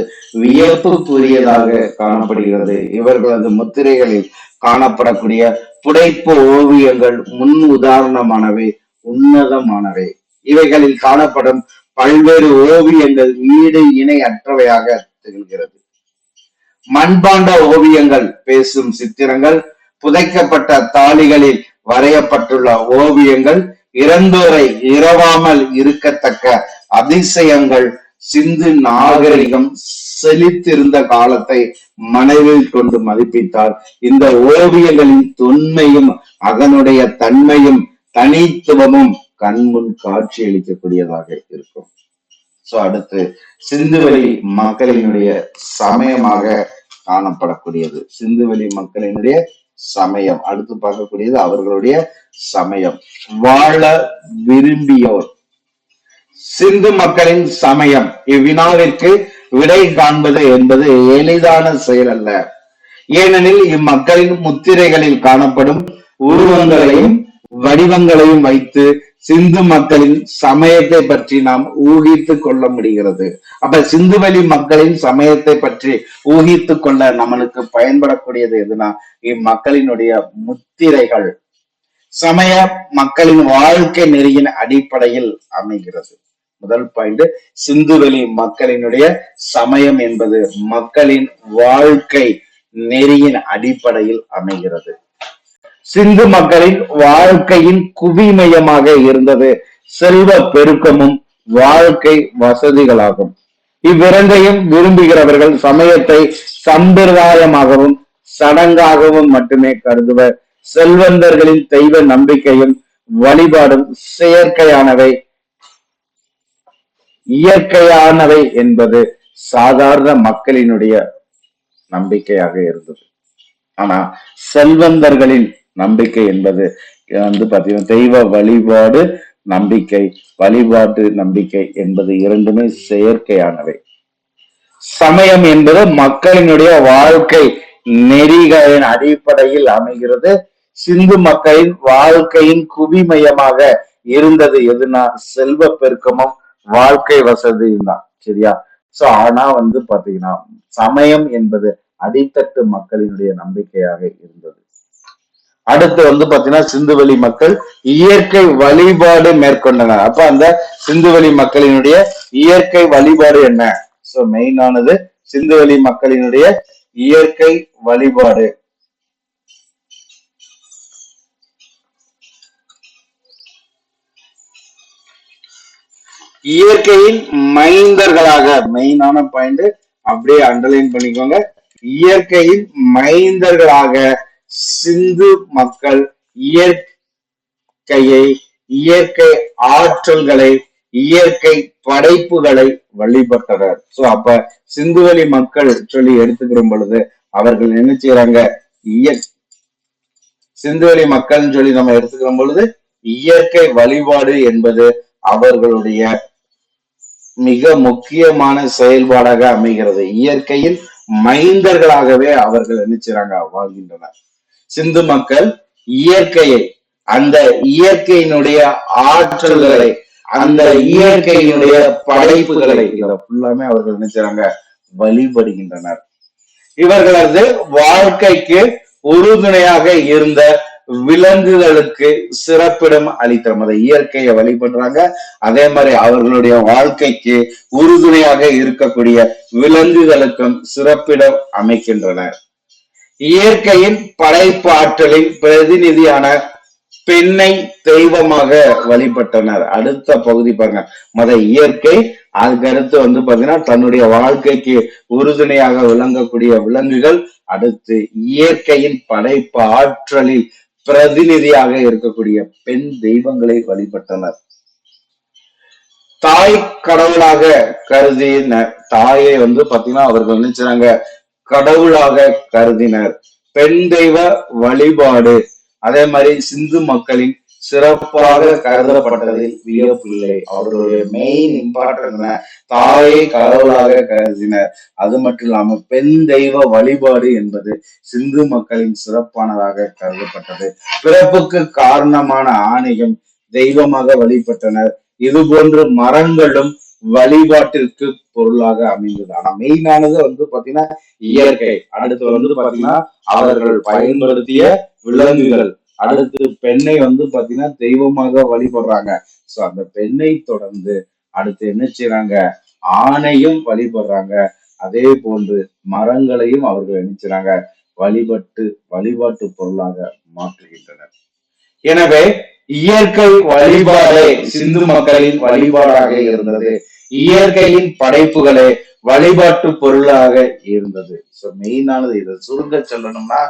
வியப்புக்குரியதாக காணப்படுகிறது. இவர்களது முத்திரைகளில் காணப்படக்கூடிய புடைப்பு ஓவியங்கள் முன் உதாரணமானவை, உன்னதமானவை. இவைகளில் காணப்படும் பல்வேறு ஓவியங்கள் ஈடு இணை அற்றவையாக திகழ்கிறது. மண்பாண்ட ஓவியங்கள், பேசும் சித்திரங்கள், புதைக்கப்பட்ட தாளிகளில் வரையப்பட்டுள்ள ஓவியங்கள், இறந்தோரை இரவாமல் இருக்கத்தக்க அதிசயங்கள், சிந்து நாகரிகம் செழித்திருந்த காலத்தை மனதில் கொண்டு மதிப்பித்தால் இந்த ஓவியங்களின் தொன்மையும் அதனுடைய தன்மையும் தனித்துவமும் கண்முன் காட்சி அளிக்கக்கூடியதாக இருக்கும். சோ அடுத்து சிந்துவெளி மக்களினுடைய சமயமாக காணப்படக்கூடியது. சிந்துவெளி மக்களினுடைய சமயம் அடுத்து பார்க்கக்கூடியது அவர்களுடைய சமயம். வாழ விரும்பியோர். சிந்து மக்களின் சமயம். இவ்வினாவிற்கு விடை காண்பது என்பது எளிதான செயல் அல்ல. ஏனெனில் இம்மக்களின் முத்திரைகளில் காணப்படும் உருவங்களையும் வடிவங்களையும் வைத்து சிந்து மக்களின் சமயத்தை பற்றி நாம் ஊகித்து கொள்ள முடிகிறது. அப்ப சிந்துவெளி மக்களின் சமயத்தை பற்றி ஊகித்து கொள்ள நம்மளுக்கு பயன்படக்கூடியது எதுனா இம்மக்களினுடைய முத்திரைகள். சமய மக்களின் வாழ்க்கை நெறியின் அடிப்படையில் அமைகிறது. முதல் பாயிண்ட், சிந்துவெளி மக்களினுடைய சமயம் என்பது மக்களின் வாழ்க்கை நெறியின் அடிப்படையில் அமைகிறது. சிந்து மக்களின் வாழ்க்கையின் குவிமையமாக இருந்தது செல்வ பெருக்கமும் வாழ்க்கை வசதிகளாகும். இவ்விரண்டையும் விரும்புகிறவர்கள் சமயத்தை சம்பிரதாயமாகவும் சடங்காகவும் மட்டுமே கருதுவர். செல்வந்தர்களின் தெய்வ நம்பிக்கையும் வழிபாடும் இயற்கையானவை என்பது சாதாரண மக்களினுடைய நம்பிக்கையாக இருந்தது. ஆனா செல்வந்தர்களின் நம்பிக்கை என்பது பாத்தீங்கன்னா தெய்வ வழிபாடு நம்பிக்கை, வழிபாட்டு நம்பிக்கை என்பது இரண்டுமே செயற்கையானவை. சமயம் என்பது மக்களினுடைய வாழ்க்கை நெறிகளின் அடிப்படையில் அமைகிறது. சிந்து மக்களின் வாழ்க்கையின் குவிமையமாக இருந்தது எதுனா செல்வ பெருக்கமும் வாழ்க்கை வசதியும் தான். சரியா? சோ ஆனா பாத்தீங்கன்னா சமயம் என்பது அடித்தட்டு மக்களினுடைய நம்பிக்கையாக இருந்தது. அடுத்து பாத்தீங்கன்னா சிந்துவெளி மக்கள் இயற்கை வழிபாடு மேற்கொண்டனர். அப்ப அந்த சிந்துவெளி மக்களினுடைய இயற்கை வழிபாடு என்ன? சோ மெயினானது சிந்துவெளி மக்களினுடைய இயற்கை வழிபாடு. இயற்கையின் மைந்தர்களாக, மெயினான பாயிண்ட் அப்படியே அண்டர்லைன் பண்ணிக்கோங்க. இயற்கையின் மைந்தர்களாக சிந்து மக்கள் இயற்கையை, இயற்கை ஆற்றல்களை, இயற்கை படைப்புகளை வழிபட்டனர். சோ அப்ப சிந்துவெளி மக்கள் சொல்லி எடுத்துக்கிற பொழுது அவர்கள் என்ன செய்யறாங்க? சிந்துவெளி மக்கள் சொல்லி நம்ம எடுத்துக்கிற பொழுது இயற்கை வழிபாடு என்பது அவர்களுடைய மிக முக்கியமான செயல்பாடாக அமைகிறது. இயற்கையின் மைந்தர்களாகவே அவர்கள் என்ன செய்றாங்க? வாழ்கின்றனர். சிந்து மக்கள் இயற்கையை, அந்த இயற்கையினுடைய ஆற்றல்களை, அந்த இயற்கையினுடைய படைப்புகளை ஃபுல்லாமே அவர்கள் என்ன செய்றாங்க? வழிபடுகின்றனர். இவர்களது வாழ்க்கைக்கு உறுதுணையாக இருந்த விலங்குகளுக்கு சிறப்பிடம் அளித்தனர். இயற்கையை வழிபடுறாங்க, அதே மாதிரி அவர்களுடைய வாழ்க்கைக்கு உறுதுணையாக இருக்கக்கூடிய விலங்குகளுக்கும் சிறப்பிடம் அமைக்கின்றனர். இயற்கையின் படைப்பு ஆற்றலின் பிரதிநிதியான பெண்ணை தெய்வமாக வழிபட்டனர். அடுத்த பகுதி பாருங்க. இயற்கை, அதுக்கடுத்து பாத்தீங்கன்னா தன்னுடைய வாழ்க்கைக்கு உறுதுணையாக விளங்கக்கூடிய விலங்குகள், அடுத்து இயற்கையின் படைப்பு ஆற்றலில் பிரதிநிதியாக இருக்கக்கூடிய பெண் தெய்வங்களை வழிபட்டனர். தாய் கடவுளாக கருதினர். தாயை பாத்தீங்கன்னா அவர்கள் நினைச்சாங்க கடவுளாக கருதினர். பெண் தெய்வ வழிபாடு அதே மாதிரி சிந்து மக்களின் சிறப்பாக கருதப்பட்டதில் வியப்பில்லை. அவர்களுடைய மெயின் இம்பார்ட்டன்ட் தாயை கடவுளாக கருதினர். அது மட்டும் இல்லாம பெண் தெய்வ வழிபாடு என்பது சிந்து மக்களின் சிறப்பானதாக கருதப்பட்டது. பிறப்புக்கு காரணமான ஆணையம் தெய்வமாக வழிபட்டனர். இது போன்று மரங்களும் வழிபாட்டிற்கு பொருளாக அமைந்தது. ஆனா மெயினானது பாத்தீங்கன்னா இயற்கை, அடுத்து பாத்தீங்கன்னா அவர்கள் பயன்படுத்திய விலங்குகள், அடுத்து பெண்ணை பாத்தீங்கன்னா தெய்வமாக வழிபடுறாங்க. சோ அந்த பெண்ணை தொடர்ந்து அடுத்து என்ன செய்யறாங்க, ஆணையும் வழிபடுறாங்க. அதே போன்று மரங்களையும் அவர்கள் என்ன செய்றாங்க, வழிபாட்டு பொருளாக மாற்றுகின்றனர். எனவே இயற்கை வழிபாடே சிந்து மக்களின் வழிபாடாக இருந்தது. இயற்கையின் படைப்புகளே வழிபாட்டு பொருளாக இருந்தது. சோ மெயினானது இதை சுருங்க சொல்லணும்னா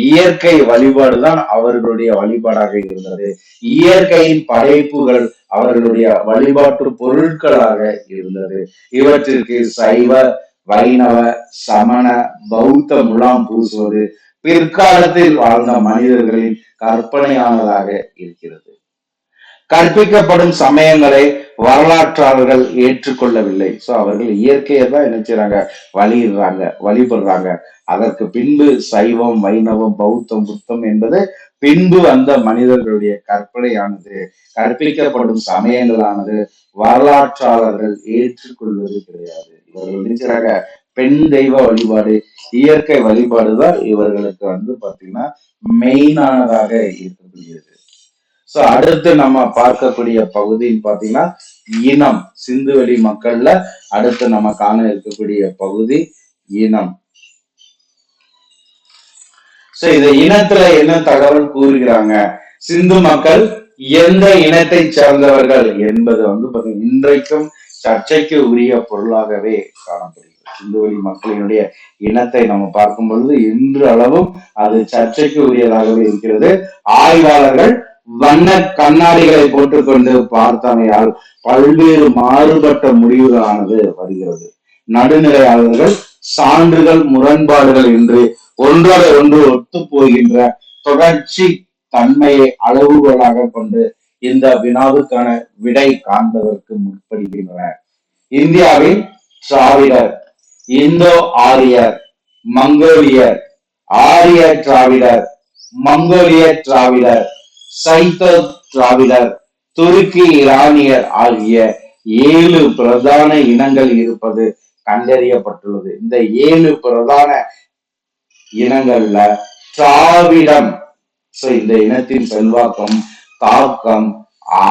இயற்கை வழிபாடுதான் அவர்களுடைய வழிபாடாக இருந்தது. இயற்கையின் படைப்புகள் அவர்களுடைய வழிபாட்டு பொருட்களாக இருந்தது. இவற்றிற்கு சைவ, வைணவ, சமண, பௌத்த முலாம் பூசுவது பிற்காலத்தில் வாழ்ந்த மனிதர்களின் கற்பனையானதாக இருக்கிறது. கற்பிக்கப்படும் சமயங்களை வரலாற்றாளர்கள் ஏற்றுக்கொள்ளவில்லை. சோ அவர்கள் இயற்கையை தான் என்ன செய்றாங்க, வழிபடுறாங்க. அதற்கு பின்பு சைவம், வைணவம், பௌத்தம், புத்தம் என்பது பின்பு வந்த மனிதர்களுடைய கற்பனையானது. கற்பிக்கப்படும் சமயங்களானது வரலாற்றாளர்கள் ஏற்றுக்கொள்வது கிடையாது. இவர்கள் நினைச்சாங்க பெண் தெய்வ வழிபாடு, இயற்கை வழிபாடுதான் இவர்களுக்கு பாத்தீங்கன்னா மெயினானதாக இருக்கக்கூடியது. சோ அடுத்து நம்ம பார்க்கக்கூடிய பகுதின்னு பாத்தீங்கன்னா இனம். சிந்துவெளி மக்கள்ல அடுத்து நம்ம காண இருக்கக்கூடிய பகுதி இனம். சோ இந்த இனத்துல என்ன தகவல் கூறுகிறாங்க, சிந்து மக்கள் எந்த இனத்தை சார்ந்தவர்கள் என்பது பாத்தீங்கன்னா இன்றைக்கும் சர்ச்சைக்கு உரிய பொருளாகவே காணப்படுகிறது. சிந்துவெளி மக்களினுடைய இனத்தை நம்ம பார்க்கும் பொழுது இன்று அளவும் அது சர்ச்சைக்கு உரியதாகவே இருக்கிறது. ஆய்வாளர்கள் வண்ண கண்ணாடிகளை போட்டுக்கொண்டு பார்த்தமையால் பல்வேறு மாறுபட்ட முடிவுகளானது வருகிறது. நடுநிலையாளர்கள் சான்றுகள் முரண்பாடுகள் என்று ஒன்றோட ஒன்று ஒத்து போகின்ற தொடர்ச்சி தன்மையை அளவுகோலாக கொண்டு இந்த வினாவுக்கான விடை காண்பதற்கு முற்படுகின்றனர். இந்தியாவில் திராவிடர், இந்தோ ஆரியர், மங்கோலியர், ஆரிய திராவிடர், மங்கோலிய திராவிடர், சைத்தோ திராவிடர், துருக்கி இரானியர் ஆகிய 7 பிரதான இனங்கள் இருப்பது கண்டறியப்பட்டுள்ளது. இந்த 7 பிரதான இனங்கள்ல திராவிடம், இந்த இனத்தின் செல்வாக்கம், தாக்கம்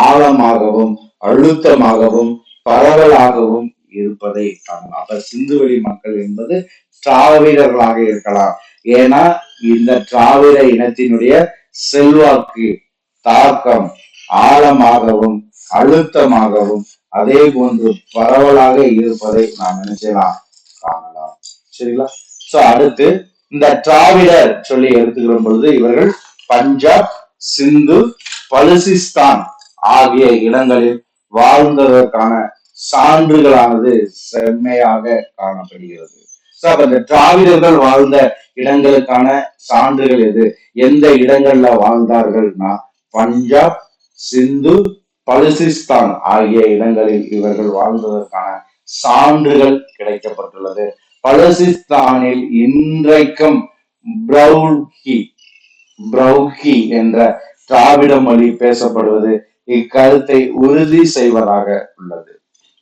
ஆழமாகவும் அழுத்தமாகவும் பரவலாகவும் இருப்பதை காணலாம். அப்ப சிந்துவெளி மக்கள் என்பது திராவிடர்களாக இருக்கலாம். ஏன்னா இந்த திராவிட இனத்தினுடைய செல்வாக்கு, தாக்கம் ஆழமாகவும் அழுத்தமாகவும் அதே போன்று பரவலாக இருப்பதை நாம் நினைச்சலாம் காணலாம். சரிங்களா? சோ அடுத்து இந்த திராவிடர் சொல்லி எடுத்துக்கிற பொழுது இவர்கள் பஞ்சாப், சிந்து, பலுசிஸ்தான் ஆகிய இடங்களில் வாழ்ந்ததற்கான சான்றுகளானது செம்மையாக காணப்படுகிறது. இந்த திராவிடர்கள் வாழ்ந்த இடங்களுக்கான சான்றுகள் எது, எந்த இடங்கள்ல வாழ்ந்தார்கள்னா பஞ்சாப், சிந்து, பலுசிஸ்தான் ஆகிய இடங்களில் இவர்கள் வாழ்ந்ததற்கான சான்றுகள் கிடைக்கப்பட்டுள்ளது. பலுசிஸ்தானில் இன்றைக்கும் பிரௌகி என்ற திராவிட மொழி பேசப்படுவது இக்கருத்தை உறுதி செய்வதாக உள்ளது.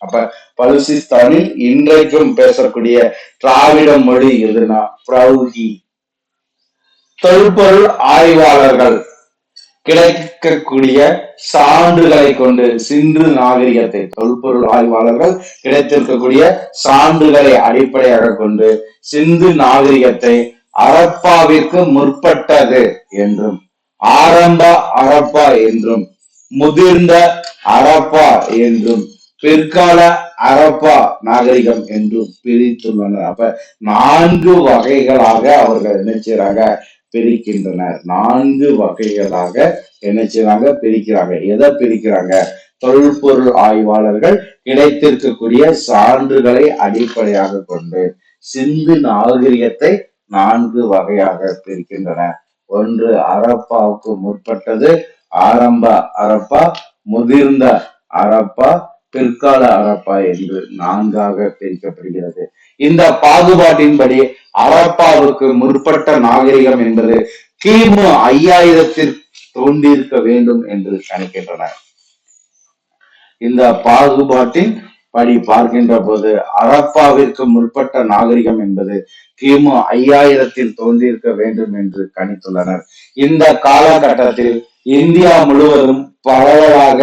அப்ப பலுசிஸ்தானில் இன்றைக்கும் பேசக்கூடிய திராவிட மொழி எதுனா பிரௌகி. தொல்பொருள் ஆய்வாளர்கள் கிடைக்கக்கூடிய சான்றுகளை கொண்டு சிந்து நாகரிகத்தை, தொல்பொருள் ஆய்வாளர்கள் கிடைத்திருக்கக்கூடிய சான்றுகளை அடிப்படையாக கொண்டு சிந்து நாகரிகத்தை அரப்பாவிற்கு முற்பட்டது என்றும், ஆரம்ப அரப்பா என்றும், முதிர்ந்த அரப்பா என்றும், பிற்கால அரப்பா நாகரிகம் என்றும் பிரித்துள்ளனர். அப்ப 4 வகைகளாக அவர்கள் என்ன செய்றாங்க, பிரிக்கின்றனர். 4 வகைகளாக என்ன செய்றாங்க, பிரிக்கிறாங்க. எதை பிரிக்கிறாங்க? தொல்பொருள் ஆய்வாளர்கள் கிடைத்திருக்கக்கூடிய சான்றுகளை அடிப்படையாக கொண்டு சிந்து நாகரிகத்தை 4 வகையாக பிரிக்கின்றன. ஒன்று அரப்பாவுக்கு முற்பட்டது, ஆரம்ப அரப்பா, முதிர்ந்த அரப்பா, பிற்கால அரப்பா என்று 4ஆக பிரிக்கப்படுகிறது. இந்த பாகுபாட்டின்படி அரப்பாவுக்கு முற்பட்ட நாகரிகம் என்பது கிமு 5000 தோன்றியிருக்க வேண்டும் என்று கணிக்கின்றனர். இந்த பாகுபாட்டின் படி பார்க்கின்ற போது ஹரப்பாவிற்கு முற்பட்ட நாகரிகம் என்பது கிமு 5000 தோன்றியிருக்க வேண்டும் என்று கணித்துள்ளனர். இந்த காலகட்டத்தில் இந்தியா முழுவதும் பரவலாக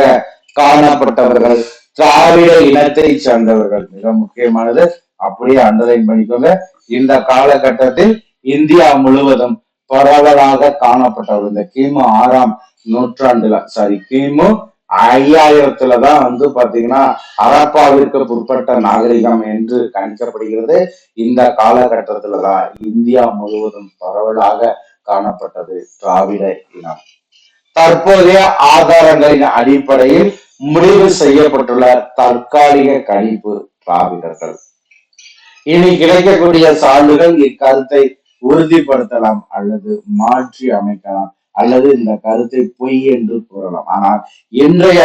காணப்பட்டவர்கள் திராவிட இனத்தை சார்ந்தவர்கள். மிக முக்கியமானது, அப்படியே அண்டர்லைன் பண்ணிக்கோங்க. இந்த காலகட்டத்தில் இந்தியா முழுவதும் பரவலாக காணப்பட்டவர்கள் இந்த கிமு 6ஆம் நூற்றாண்டுல கிமு 5000தான் பாத்தீங்கன்னா ஹரப்பாவிற்கு முற்பட்ட நாகரிகம் என்று கணிக்கப்படுகிறது. இந்த காலகட்டத்துலதான் இந்தியா முழுவதும் பரவலாக காணப்பட்டது திராவிட இனம். தற்போதைய ஆதாரங்களின் அடிப்படையில் முடிவு செய்யப்பட்டுள்ள தற்காலிக கணிப்பு திராவிடர்கள். இனி கிடைக்கக்கூடிய சான்றுகள் இக்கருத்தை உறுதிப்படுத்தலாம் அல்லது மாற்றி அமைக்கலாம் அல்லது இந்த கருத்தை பொய் என்று கூறலாம். ஆனால் இன்றைய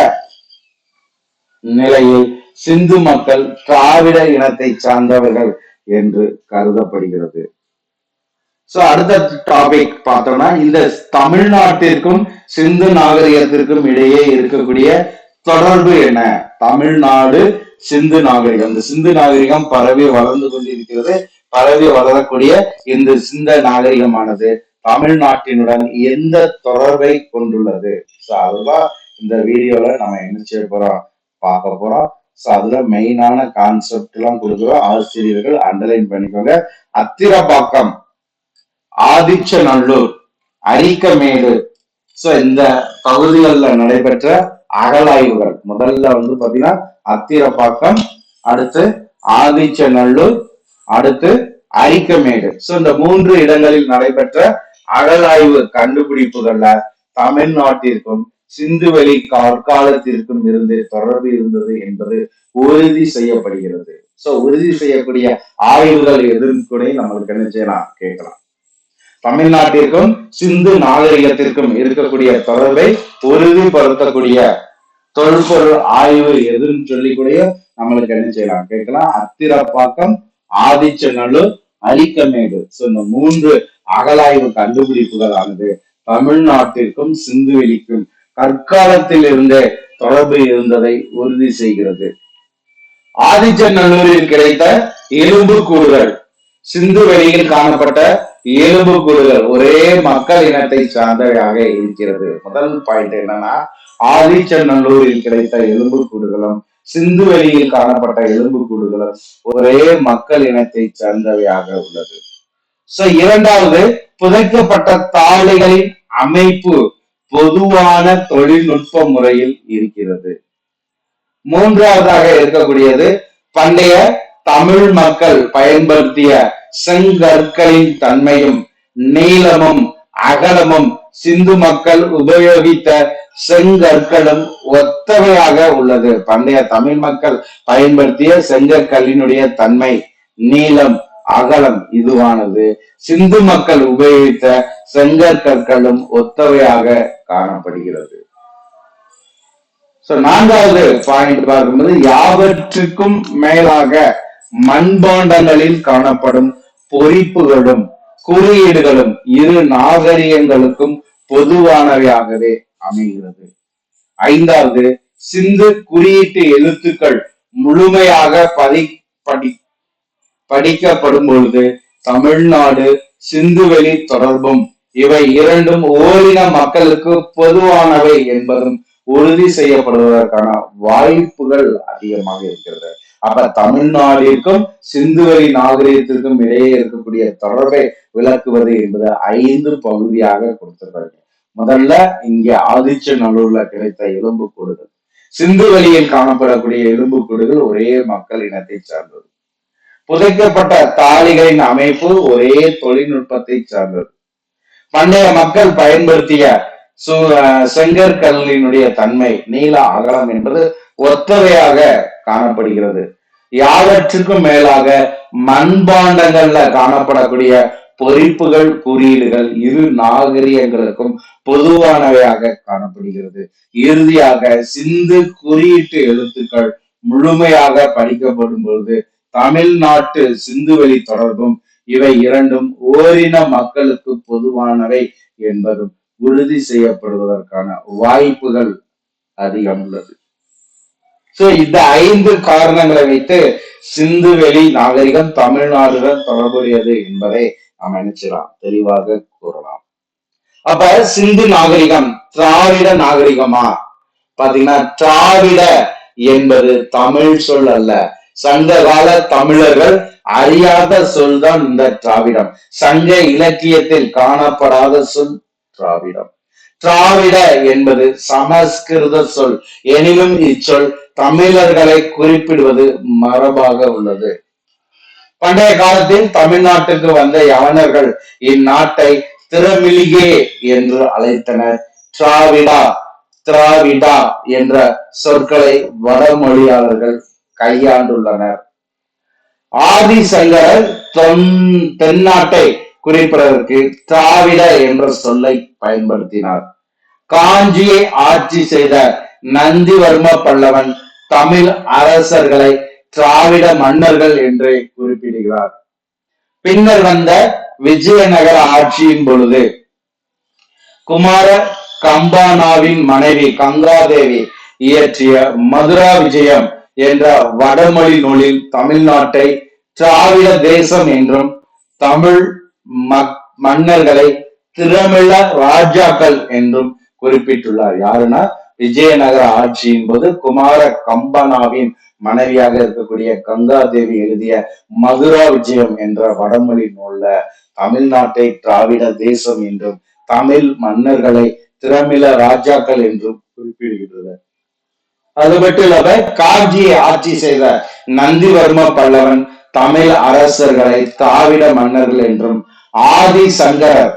நிலையில் சிந்து மக்கள் திராவிட இனத்தை சார்ந்தவர்கள் என்று கருதப்படுகிறது. அடுத்த டாபிக் பார்த்தோம்னா, இந்த தமிழ்நாட்டிற்கும் சிந்து நாகரிகத்திற்கும் இடையே இருக்கக்கூடிய தொடர்பு என்ன? தமிழ்நாடு சிந்து நாகரிகம், இந்த சிந்து நாகரிகம் பரவி வளர்ந்து கொண்டிருக்கிறது. பரவி வளரக்கூடிய இந்த சிந்து நாகரிகமானது தமிழ்நாட்டினுடன் எந்த தொடர்பை கொண்டுள்ளது? அதுதான் இந்த வீடியோல நம்ம என்ன செய்ய போறோம், பார்க்க போறோம். அதுல மெயினான கான்செப்ட் எல்லாம் கொடுக்குறோம். ஆசிரியர்கள் அண்டர்லைன் பண்ணிக்கோங்க. அத்திரப்பாக்கம், ஆதிச்சநல்லூர், அரிக்கமேடு, இந்த பகுதிகளில் நடைபெற்ற அகழாய்வுகள். முதல்ல பாத்தீங்கன்னா அத்திரப்பாக்கம், அடுத்து ஆதிச்சநல்லூர், அடுத்து அரிக்கமேடு. இந்த 3 இடங்களில் நடைபெற்ற அகழாய்வு கண்டுபிடிப்புகள்ல தமிழ்நாட்டிற்கும் சிந்துவெளி கற்காலத்திற்கும் இருந்து தொடர்பு இருந்தது என்பது உறுதி செய்யப்படுகிறது. உறுதி செய்யக்கூடிய ஆய்வுகள் எதுவும் கூட நம்மளுக்கு என்ன செய்யலாம், கேட்கலாம். தமிழ்நாட்டிற்கும் சிந்து நாகரிகத்திற்கும் இருக்கக்கூடிய தொடர்பை உறுதிப்படுத்தக்கூடிய தொல்பொருள் ஆய்வு எதுன்னு சொல்லிக்கூடிய நம்மளுக்கு என்ன செய்யலாம், கேட்கலாம். அத்திரப்பாக்கம், ஆதிச்சநல்லூர், அரிக்கமேடு. இந்த 3 அகழாய்வு கண்டுபிடிப்புகள் ஆனது தமிழ்நாட்டிற்கும் சிந்துவெளிக்கும் கற்காலத்தில் இருந்தே தொடர்பு இருந்ததை உறுதி செய்கிறது. ஆதிச்சநல்லூரில் கிடைத்த எலும்பு கூடுகள், சிந்துவெளியில் காணப்பட்ட எலும்பு கூடுகள் ஒரே மக்கள் இனத்தை சார்ந்தவையாக இருக்கிறது. முதல் பாயிண்ட் என்னன்னா, ஆதிச்சநல்லூரில் கிடைத்த எலும்பு கூடுகளும் சிந்துவெளியில் காணப்பட்ட எலும்பு கூடுகளும் ஒரே மக்கள் இனத்தை சார்ந்தவையாக உள்ளது. இரண்டாவது, புதைக்கப்பட்ட தாழிகளின் அமைப்பு பொதுவான தொழில்நுட்ப முறையில் இருக்கிறது. மூன்றாவதாக இருக்கக்கூடியது, பண்டைய தமிழ் மக்கள் பயன்படுத்திய செங்கற்களின் தன்மையும் நீளமும் அகலமும் சிந்து மக்கள் உபயோகித்த செங்கற்களும் ஒத்தவையாக உள்ளது. பண்டைய தமிழ் மக்கள் பயன்படுத்திய செங்கற்களினுடைய தன்மை, நீளம், அகலம் இதுவானது சிந்து மக்கள் உபயோகித்த செங்கற்களும் ஒத்தவையாக காணப்படுகிறது. நான்காவது பாயிண்ட் பார்க்கும்போது, யாவற்றுக்கும் மேலாக மண்பாண்டங்களில் காணப்படும் பொறிப்புகளும் குறியீடுகளும் இரு நாகரிகங்களுக்கும் பொதுவானவையாகவே அமைகிறது. ஐந்தாவது, சிந்து குறியீட்டு எழுத்துக்கள் முழுமையாக படிக்கப்படும் பொழுது தமிழ்நாடு சிந்துவெளி தொடர்பும் இவை இரண்டும் ஓரின மக்களுக்கு பொதுவானவை என்பதும் உறுதி செய்யப்படுவதற்கான வாய்ப்புகள் அதிகமாக இருக்கிறது. அப்ப தமிழ்நாட்டிற்கும் சிந்துவெளி நாகரிகத்திற்கும் இடையே இருக்கக்கூடிய தொடர்பை விளக்குவது என்பது 5 பகுதியாக கொடுத்திருக்காங்க. முதல்ல இங்க ஆதிச்சநல்லூர்ல கிடைத்த எலும்புக்கூடுகள், சிந்துவெளியில் காணப்படக்கூடிய எலும்புக்கூடுகள் ஒரே மக்கள் இனத்தை சார்ந்தது. புதைக்கப்பட்ட தாழிகளின் அமைப்பு ஒரே தொழில்நுட்பத்தை சார்ந்தது. பண்டைய மக்கள் பயன்படுத்திய செங்கற்களினுடைய தன்மை, நீள, அகலம் என்பது ஒத்தவையாக காணப்படுகிறது. யாவற்றுக்கும் மேலாக மண்பாண்டங்கள்ல காணப்படக்கூடிய பொறிப்புகள், குறியீடுகள் இரு நாகரிகங்களுக்கும் பொதுவானவையாக காணப்படுகிறது. இறுதியாக சிந்து குறியீட்டு எழுத்துக்கள் முழுமையாக படிக்கப்படும் பொழுது தமிழ்நாட்டு சிந்துவெளி தொடர்பும் இவை இரண்டும் ஓரின மக்களுக்கு பொதுவானவை என்பதும் உறுதி செய்யப்படுவதற்கான வாய்ப்புகள் அதிகம் உள்ளது. இந்த 5 காரணங்களை வைத்து சிந்து வெளி நாகரிகம் தமிழ்நாடுடன் தொடர்புடையது என்பதை நாம் நினைச்சலாம், தெளிவாக கூறலாம். அப்ப சிந்து நாகரிகம் திராவிட நாகரிகமா? பாத்தீங்கன்னா திராவிட என்பது தமிழ் சொல் அல்ல. சங்க கால தமிழர்கள் அறியாத சொல் தான் இந்த திராவிடம். சங்க இலக்கியத்தில் காணப்படாத சொல் திராவிடம். திராவிட என்பது சமஸ்கிருத சொல். எனினும் இச்சொல் தமிழர்களை குறிப்பிடுவது மரபாக உள்ளது. பண்டைய காலத்தில் தமிழ்நாட்டுக்கு வந்த யவனர்கள் இந்நாட்டை திரமிளிகே என்று அழைத்தனர். திராவிடா திராவிடா என்ற சொற்களை வடமொழியாளர்கள் கையாண்டுள்ளனர். ஆதிசங்கரர் தென்னாட்டை குறிப்பதற்கு திராவிட என்ற சொல்லை பயன்படுத்தினார். காஞ்சியை ஆட்சி செய்த நந்திவர்ம பல்லவன் தமிழ் அரசர்களை திராவிட மன்னர்கள் என்று குறிப்பிடுகிறார். பின்னர் வந்த விஜயநகர ஆட்சியின் பொழுது குமார கம்பானாவின் மனைவி கங்காதேவி இயற்றிய மதுரா விஜயம் என்ற வடமொழி நூலில் தமிழ்நாட்டை திராவிட தேசம் என்றும் தமிழ் மன்னர்களை திரமிழ ராஜாக்கள் என்றும் குறிப்பிட்டுள்ளார். யாருன்னா விஜயநகர ஆட்சியின் போது குமார கம்பனாவின் மனைவியாக இருக்கக்கூடிய கங்காதேவி எழுதிய மதுரா விஜயம் என்ற வடமொழி நூல்ல தமிழ்நாட்டை திராவிட தேசம் என்றும் தமிழ் மன்னர்களை திரமிழ ராஜாக்கள் என்றும் குறிப்பிடுகிறது. அது மட்டும் இல்லாம காஞ்சியை ஆட்சி செய்த நந்திவர்ம பல்லவன் தமிழ் அரசர்களை திராவிட மன்னர்கள் என்றும், ஆதிசங்கரர்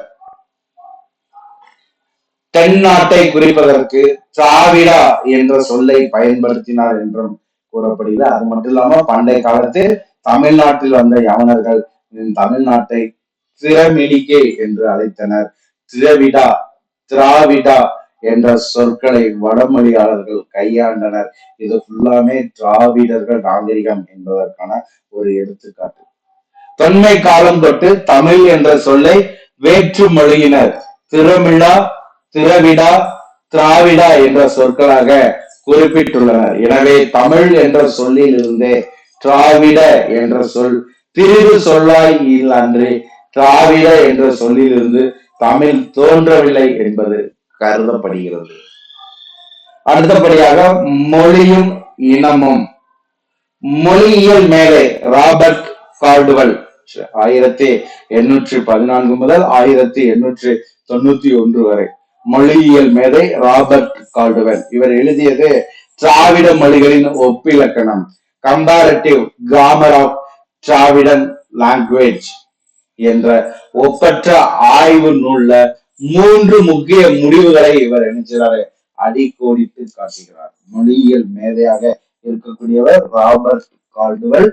தென்னாட்டை குறிப்பதற்கு திராவிடா என்ற சொல்லை பயன்படுத்தினார் என்றும் கூறப்படுகிறது. அது மட்டும் இல்லாம பண்டைய காலத்தில் தமிழ்நாட்டில் வந்த யவனர்கள் தமிழ்நாட்டை திரமிளிகே என்று அழைத்தனர். திரவிடா திராவிடா என்ற சொற்களை வடமொழியாளர்கள் கையாண்டனர். இது ஃபுல்லாமே திராவிடர்கள் நாகரிகம் என்பதற்கான ஒரு எடுத்துக்காட்டு. தொன்மை காலம் தொட்டு தமிழ் என்ற சொல்லை வேற்று மொழியினர் திரமிழா திரவிடா திராவிடா என்ற சொற்களாக குறிப்பிட்டுள்ளனர். எனவே தமிழ் என்ற சொல்லில் இருந்தே திராவிட என்ற சொல் பிரிவு சொல்லாய் அன்றி திராவிட என்ற சொல்லிலிருந்து தமிழ் தோன்றவில்லை என்பது கருதப்படுகிறது. அடுத்தபடியாக மொழியும் இனமும். மொழியியல் மேலே ராபர்ட் கால்டுவெல் 1814 முதல் 1891 வரை மொழியியல் மேதை ராபர்ட் கால்டுவெல் இவர் எழுதியது திராவிட மொழிகளின் ஒப்பிலக்கணம், comparative grammar of Dravidian language என்ற ஒப்பற்ற ஆய்வு நூல்ல 3 முக்கிய முடிவுகளை இவர் நினைச்சாரு அடிக்கோடிட்டு காட்டுகிறார். மொழியியல் மேதையாக இருக்கக்கூடியவர் ராபர்ட் கால்டுவெல்.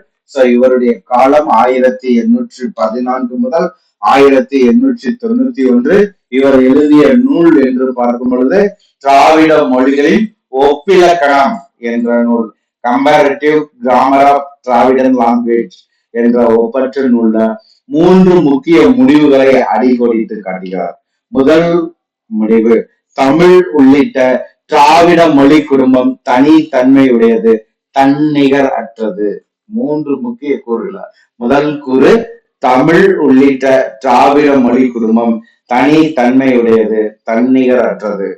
இவருடைய காலம் 1814 முதல் 1891. இவர் எழுதிய நூல் என்று பார்க்கும் பொழுது திராவிட மொழிகளின் ஒப்பிலக்கணம் என்ற நூல், comparative grammar of Dravidian language என்ற ஒப்பற்ற நூல்ல 3 முக்கிய முடிவுகளை அடிக்கோடிட்டு காட்டுகிறார். முதல் முடிவு, தமிழ் உள்ளிட்ட திராவிட மொழி குடும்பம் தனித்தன்மையுடையது, தன்னிகர் அற்றது. 3 முக்கிய கூறுகள். முதல் கூறு, தமிழ் உள்ளிட்ட திராவிட மொழி குடும்பம் தனித்தன்மையுடையது, தன்னிகர் அற்றது.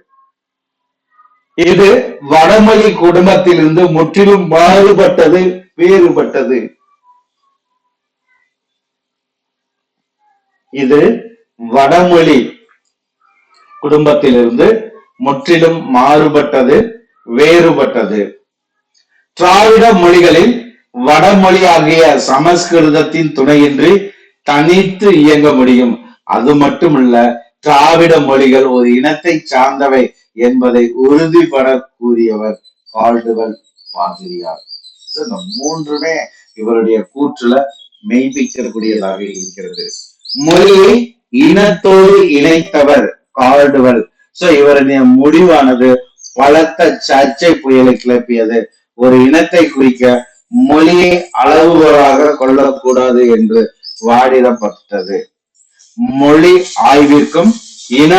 இது வடமொழி குடும்பத்திலிருந்து முற்றிலும் மாறுபட்டது, வேறுபட்டது. இது வடமொழி குடும்பத்திலிருந்து முற்றிலும் மாறுபட்டது, வேறுபட்டது. திராவிட மொழிகளில் வடமொழி ஆகிய சமஸ்கிருதத்தின் துணையின்றி தனித்து இயங்க முடியும். அது மட்டுமல்ல, திராவிட மொழிகள் ஒரு இனத்தை சார்ந்தவை என்பதை உறுதிபட கூறியவர் கால்டுவெல் பாதிரியார். இந்த 3மே இவருடைய கூற்றுல மெய்ப்பிக்கக்கூடியதாக இருக்கிறது. மொழியை இனத்தோடு இணைத்தவர் கால்டுவெல். இவருடைய முடிவானது பலத்த சர்ச்சை புயலை கிளப்பியது. ஒரு இனத்தை குறிக்க மொழியை அளவுகோலாக கொள்ளக்கூடாது என்று வாதிடப்பட்டது. மொழி ஆய்விற்கும் இன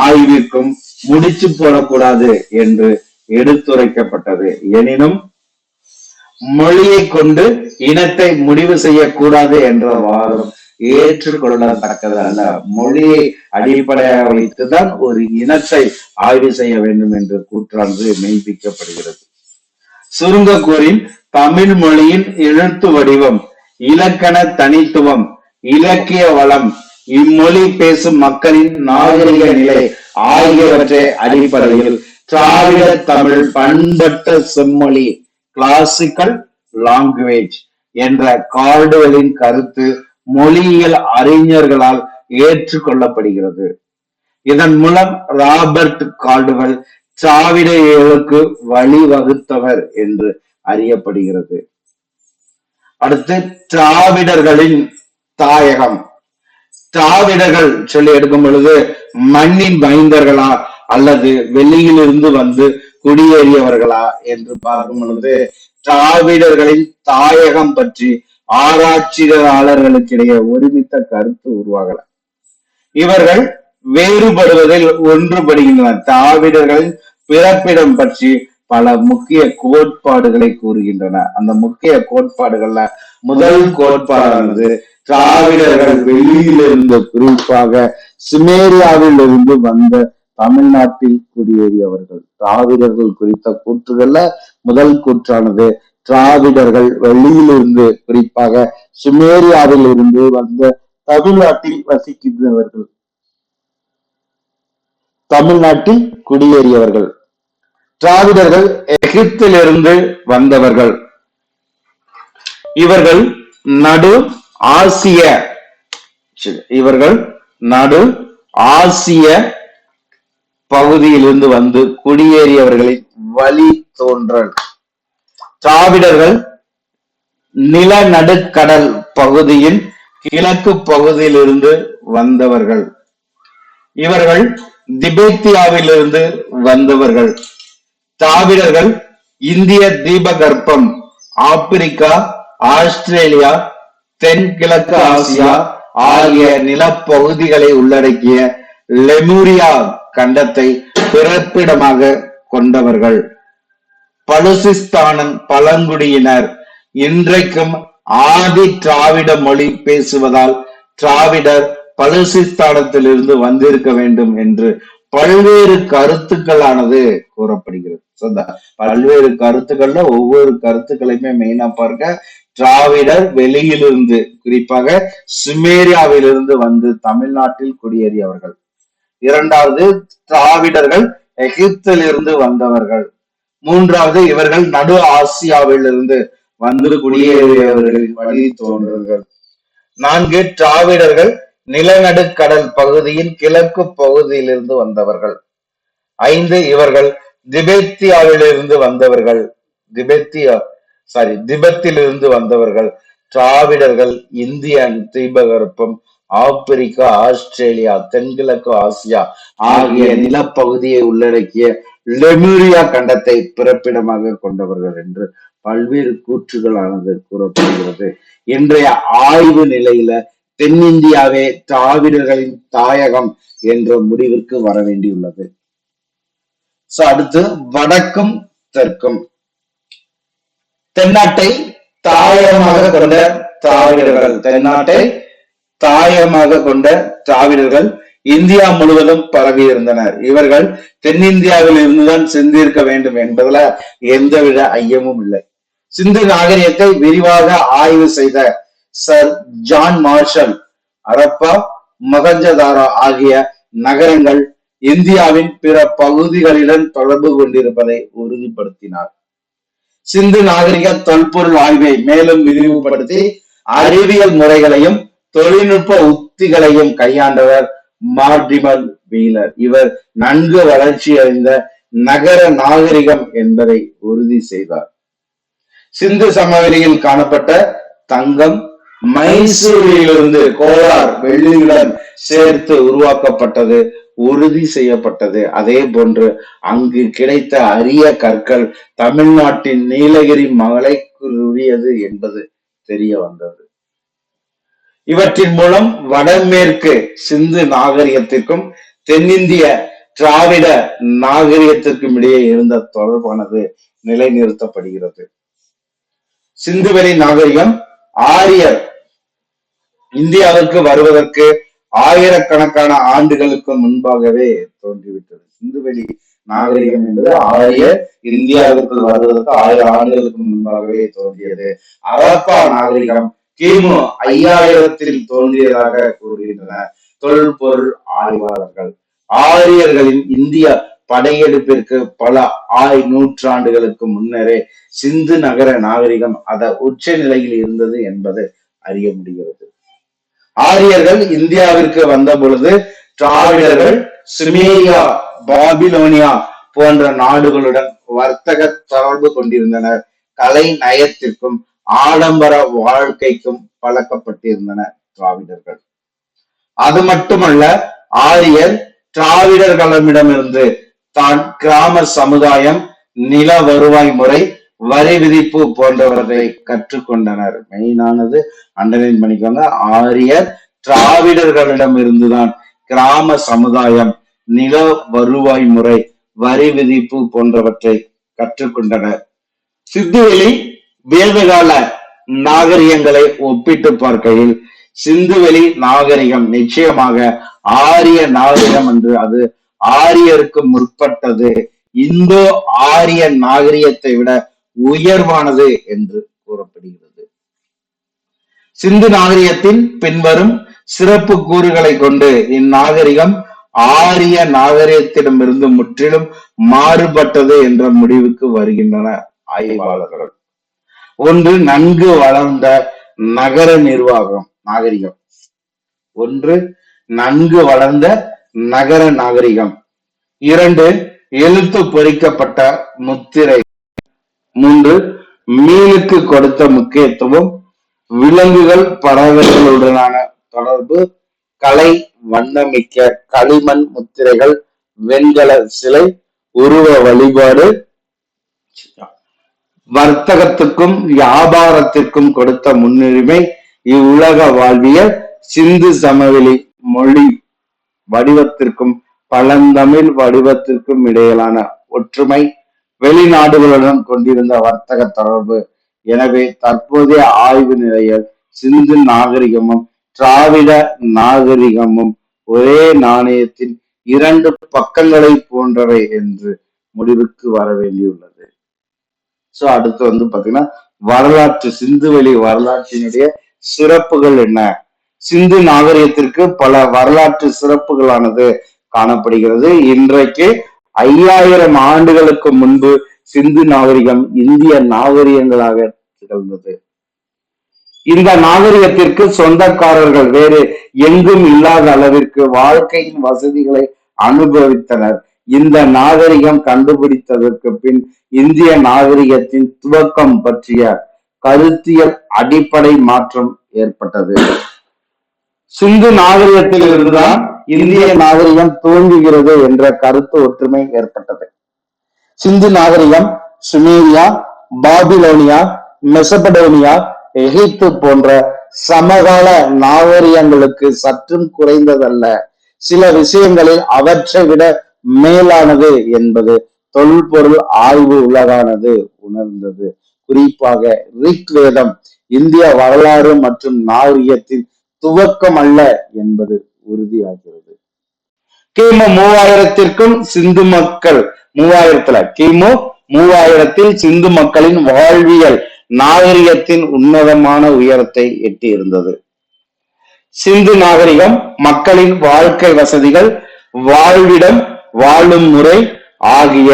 ஆய்விற்கும் முடிச்சு போடக்கூடாது என்று எடுத்துரைக்கப்பட்டது. எனினும் மொழியை கொண்டு இனத்தை முடிவு செய்யக்கூடாது என்ற வாதம் ஏற்றுக்கொள்ளத்தக்கது அல்ல. மொழியை அடிப்படையாக வைத்துதான் ஒரு இனத்தை ஆய்வு செய்ய வேண்டும் என்ற கூற்றானது மெய்ப்பிக்கப்படுகிறது. சுருங்க கூறி, தமிழ் மொழியின் எழுத்து வடிவம், இலக்கண தனித்துவம், இலக்கிய வளம், இம்மொழி பேசும் மக்களின் நாகரிக நிலை ஆகியவற்றை அடிப்படையில் திராவிட தமிழ் பண்பட்ட செம்மொழி கிளாசிக்கல் லாங்குவேஜ் என்ற கார்டுவலின் கருத்து மொழியியல் அறிஞர்களால் ஏற்றுக்கொள்ளப்படுகிறது. இதன் மூலம் ராபர்ட் கார்டுவெல் திராவிட இயலுக்கு வழிவகுத்தவர் என்று அறியப்படுகிறது. அடுத்து திராவிடர்களின் தாயகம். திராவிடர்கள் சொல்லி எடுக்கும் பொழுது மண்ணின் மைந்தர்களா அல்லது வெளியிலிருந்து வந்து குடியேறியவர்களா என்று பார்க்கும் பொழுது திராவிடர்களின் தாயகம் பற்றி ஆராய்ச்சியாளர்களுக்கிடையே ஒருமித்த கருத்து உருவாகல. இவர்கள் வேறுபடுவதில் ஒன்றுபடுகின்றனர். திராவிடர்களின் பிறப்பிடம் பற்றி பல முக்கிய கோட்பாடுகளை கூறுகின்றன. அந்த முக்கிய கோட்பாடுகள்ல முதல் கோட்பாடானது திராவிடர்கள் வெளியிலிருந்து, குறிப்பாக சுமேரியாவில் இருந்து வந்த தமிழ்நாட்டில் குடியேறியவர்கள். திராவிடர்கள் குறித்த கூற்றுகள்ல முதல் கூற்றானது திராவிடர்கள் வெளியிலிருந்து, குறிப்பாக சுமேரியாவில் இருந்து வந்த தமிழ்நாட்டில் வசிக்கின்றவர்கள், தமிழ்நாட்டில் குடியேறியவர்கள். திராவிடர்கள் எகிப்திலிருந்து வந்தவர்கள். இவர்கள் நடு ஆசிய பகுதியிலிருந்து வந்து குடியேறியவர்களின் வழி தோன்றல். திராவிடர்கள் நிலநடுக்கடல் பகுதியின் கிழக்கு பகுதியிலிருந்து வந்தவர்கள். இவர்கள் திபெத்தியாவிலிருந்து வந்தவர்கள். திராவிடர்கள் இந்திய தீபகற்பம், ஆப்பிரிக்கா, ஆஸ்திரேலியா, தென்கிழக்கு ஆசியா ஆகிய நிலப்பகுதிகளை உள்ளடக்கிய லெமூரியா கண்டத்தை பிறப்பிடமாக கொண்டவர்கள். பலுசிஸ்தானின் பழங்குடியினர் இன்றைக்கும் ஆதி திராவிட மொழி பேசுவதால் திராவிடர் பலுசிஸ்தானத்திலிருந்து வந்திருக்க வேண்டும் என்று பல்வேறு கருத்துக்களானது கூறப்படுகிறது. பல்வேறு கருத்துக்கள்ல ஒவ்வொரு கருத்துக்களையுமே மெயினா பார்க்க, திராவிடர் வெளியிலிருந்து, குறிப்பாக சுமேரியாவிலிருந்து வந்து தமிழ்நாட்டில் குடியேறியவர்கள். இரண்டாவது, திராவிடர்கள் எகிப்திலிருந்து வந்தவர்கள். மூன்றாவது, இவர்கள் நடு ஆசியாவிலிருந்து வந்து குடியேறியவர்களின் வழி தோன்றல்கள். நான்கு, திராவிடர்கள் நிலநடுக்கடல் பகுதியின் கிழக்கு பகுதியிலிருந்து வந்தவர்கள். ஐந்து, இவர்கள் திபெத்தியாவிலிருந்து வந்தவர்கள். திபெத்திலிருந்து வந்தவர்கள். திராவிடர்கள் இந்திய தீபகற்பம், ஆப்பிரிக்கா, ஆஸ்திரேலியா, தென்கிழக்கு ஆசியா ஆகிய நிலப்பகுதியை உள்ளடக்கிய லெமூரியா கண்டத்தை பிறப்பிடமாக கொண்டவர்கள் என்று பல்வேறு கூற்றுகளானது கூறப்படுகிறது. இன்றைய ஆய்வு நிலையில தென்னிந்தியாவே திராவிடர்களின் தாயகம் என்ற முடிவிற்கு வர வேண்டியுள்ளது. அடுத்து வடக்கும் தெற்கும். தென்னாட்டை தாயகமாக கொண்ட திராவிடர்கள், இந்தியா முழுவதும் பரவி இருந்தனர். இவர்கள் தென்னிந்தியாவில் இருந்துதான் சிந்திருக்க வேண்டும் என்பதுல எந்தவித ஐயமும் இல்லை. சிந்து நாகரிகத்தை விரிவாக ஆய்வு செய்த sir John Marshall Harappa, Mohenjo-daro ஆகிய நகரங்கள் இந்தியாவின் பிற பகுதிகளுடன் தொடர்பு கொண்டிருப்பதை உறுதிப்படுத்தினார். சிந்து நாகரிக தொல்பொருள் ஆய்வை மேலும் விரிவுபடுத்தி அறிவியல் முறைகளையும் தொழில்நுட்ப உத்திகளையும் கையாண்டவர் மார்டிமல் வீலர். இவர் நன்கு வளர்ச்சி அடைந்த நகர நாகரிகம் என்பதை உறுதி செய்தார். சிந்து சமவெளியில் காணப்பட்ட தங்கம் மைசூரிலிருந்து கோலார் வெள்ளியுடன் சேர்த்து உருவாக்கப்பட்டது உறுதி செய்யப்பட்டது. அதே போன்று அங்கு கிடைத்த அரிய கற்கள் தமிழ்நாட்டின் நீலகிரி மலைக்குரியது என்பது தெரிய வந்தது. இவற்றின் மூலம் வடமேற்கு சிந்து நாகரிகத்திற்கும் தென்னிந்திய திராவிட நாகரிகத்திற்கும் இடையே இருந்த தொடர்பானது நிலைநிறுத்தப்படுகிறது. சிந்துவெளி நாகரிகம் ஆரியர் இந்தியாவுக்கு வருவதற்கு ஆயிரக்கணக்கான ஆண்டுகளுக்கு முன்பாகவே தோன்றிவிட்டது. சிந்துவெளி நாகரிகம் என்பது ஆரியர் இந்தியாவிற்குள் வருவதற்கு 1000 ஆண்டுகளுக்கு முன்பாகவே தோன்றியது. ஹரப்பா நாகரிகம் கிமு 5000 தோன்றியதாக கூறுகின்றனர் தொல்பொருள் ஆய்வாளர்கள். ஆரியர்களின் இந்திய படையெடுப்பிற்கு பல நூற்றாண்டுகளுக்கு முன்னரே சிந்து நகர நாகரிகம் அதன் உச்ச நிலையில் இருந்தது என்பது அறிய முடிகிறது. ஆரியர்கள் இந்தியாவிற்கு வந்த பொழுது திராவிடர்கள் சுமேரியா, பாபிலோனியா போன்ற நாடுகளுடன் வர்த்தக தொடர்பு கொண்டிருந்தனர். கலை நயத்திற்கும் ஆடம்பர வாழ்க்கைக்கும் பழக்கப்பட்டிருந்தனர் திராவிடர்கள். அது மட்டுமல்ல, ஆரியர் திராவிடர்களிடமிருந்து தான் கிராம சமுதாயம், நில வருவாய் முறை, வரி விதிப்பு போன்றவற்றை கற்றுக்கொண்டனர். மெயினானது அண்டர்லைன் பண்ணிக்கோங்க. ஆரியர் திராவிடர்களிடம் இருந்துதான் கிராம சமுதாயம், நில வருவாய் முறை, வரி விதிப்பு போன்றவற்றை கற்றுக்கொண்டனர். சிந்துவெளி வேதகால நாகரிகங்களை ஒப்பிட்டு பார்க்கையில் சிந்துவெளி நாகரிகம் நிச்சயமாக ஆரிய நாகரிகம் என்று, அது ஆரியருக்கு முற்பட்டது, இந்தோ ஆரிய நாகரிகத்தை விட உயர்வானது என்று கூறப்படுகிறது. சிந்து நாகரிகத்தின் பின்வரும் சிறப்பு கூறுகளை கொண்டு இந்நாகரிகம் ஆரிய நாகரிகத்திடமிருந்து முற்றிலும் மாறுபட்டது என்ற முடிவுக்கு வருகின்றன ஆய்வாளர்கள். ஒன்று, நன்கு வளர்ந்த நகர நிர்வாகம் நாகரிகம். நன்கு வளர்ந்த நகர நாகரிகம். 2, எழுத்து பொறிக்கப்பட்ட முத்திரை. 3, மீனுக்கு கொடுத்த முக்கியத்துவம், விலங்குகள் பறவைகளுடனான தொடர்பு, கலை வண்ணமிக்க களிமண் முத்திரைகள், வெண்கல சிலை, உருவ வழிபாடு, வர்த்தகத்துக்கும் வியாபாரத்திற்கும் கொடுத்த முன்னுரிமை, இவ்வுலக வாழ்வியல், சிந்து சமவெளி மொழி வடிவத்திற்கும் பழந்தமிழ் வடிவத்திற்கும் இடையிலான ஒற்றுமை, வெளிநாடுகளுடன் கொண்டிருந்த வர்த்தக தொடர்பு. எனவே தற்போதைய ஆய்வு நிலையில் சிந்து நாகரிகமும் திராவிட நாகரிகமும் ஒரே நாணயத்தின் 2 பக்கங்களை போன்றவை என்று முடிவுக்கு வர வேண்டியுள்ளது. சோ அடுத்து பாத்தீங்கன்னா வரலாற்று, சிந்துவெளி வரலாற்றினுடைய சிறப்புகள் என்ன? சிந்து நாகரிகத்திற்கு பல வரலாற்று சிறப்புகளானது காணப்படுகிறது. இன்றைக்கு 5000 ஆண்டுகளுக்கு முன்பு சிந்து நாகரிகம் இந்திய நாகரிகங்களாக திகழ்ந்தது. இந்த நாகரிகத்திற்கு சொந்தக்காரர்கள் வேறு எங்கும் இல்லாத அளவிற்கு வாழ்க்கையின் வசதிகளை அனுபவித்தனர். இந்த நாகரிகம் கண்டுபிடித்ததற்கு பின் இந்திய நாகரிகத்தின் துவக்கம் பற்றிய கருத்தியல் அடிப்படை மாற்றம் ஏற்பட்டது. சிந்து நாகரிகத்தில் இருந்துதான் இந்திய நாகரிகம் துவங்குகிறது என்ற கருத்து ஒற்றுமை ஏற்பட்டது. சிந்து நாகரிகம் சுமேரியா, பாபிலோனியா, மெசபடோனியா, எகிப்து போன்ற சமகால நாகரிகங்களுக்கு சற்றும் குறைந்ததல்ல. சில விஷயங்களில் அவற்றை விட மேலானது என்பது தொல்பொருள் ஆய்வு உலகானது உணர்ந்தது. குறிப்பாக ரிக்வேதம் இந்திய வரலாறு மற்றும் நாகரிகத்தின் துவக்கம் அல்ல என்பது உறுதியாகிறது. கிமு 3000 சிந்து மக்கள் கிமு 3000 சிந்து மக்களின் வாழ்வியல் நாகரிகத்தின் உன்னதமான உயரத்தை எட்டியிருந்தது. சிந்து நாகரிகம் மக்களின் வாழ்க்கை வசதிகள், வாழ்விடம், வாழும் முறை ஆகிய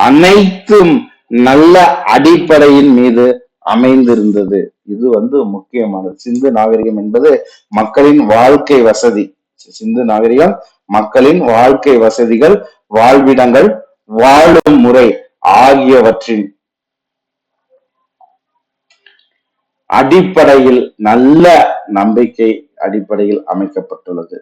அனைத்தும் நல்ல அடிப்படையின் மீது அமைந்திருந்தது. இது முக்கியமானது. சிந்து நாகரிகம் என்பது மக்களின் வாழ்க்கை வசதி. சிந்து நாகரிகம் மக்களின் வாழ்க்கை வசதிகள், வாழ்விடங்கள், வாழும் முறை ஆகியவற்றின் அடிப்படையில், நல்ல நம்பிக்கை அடிப்படையில் அமைக்கப்பட்டுள்ளது.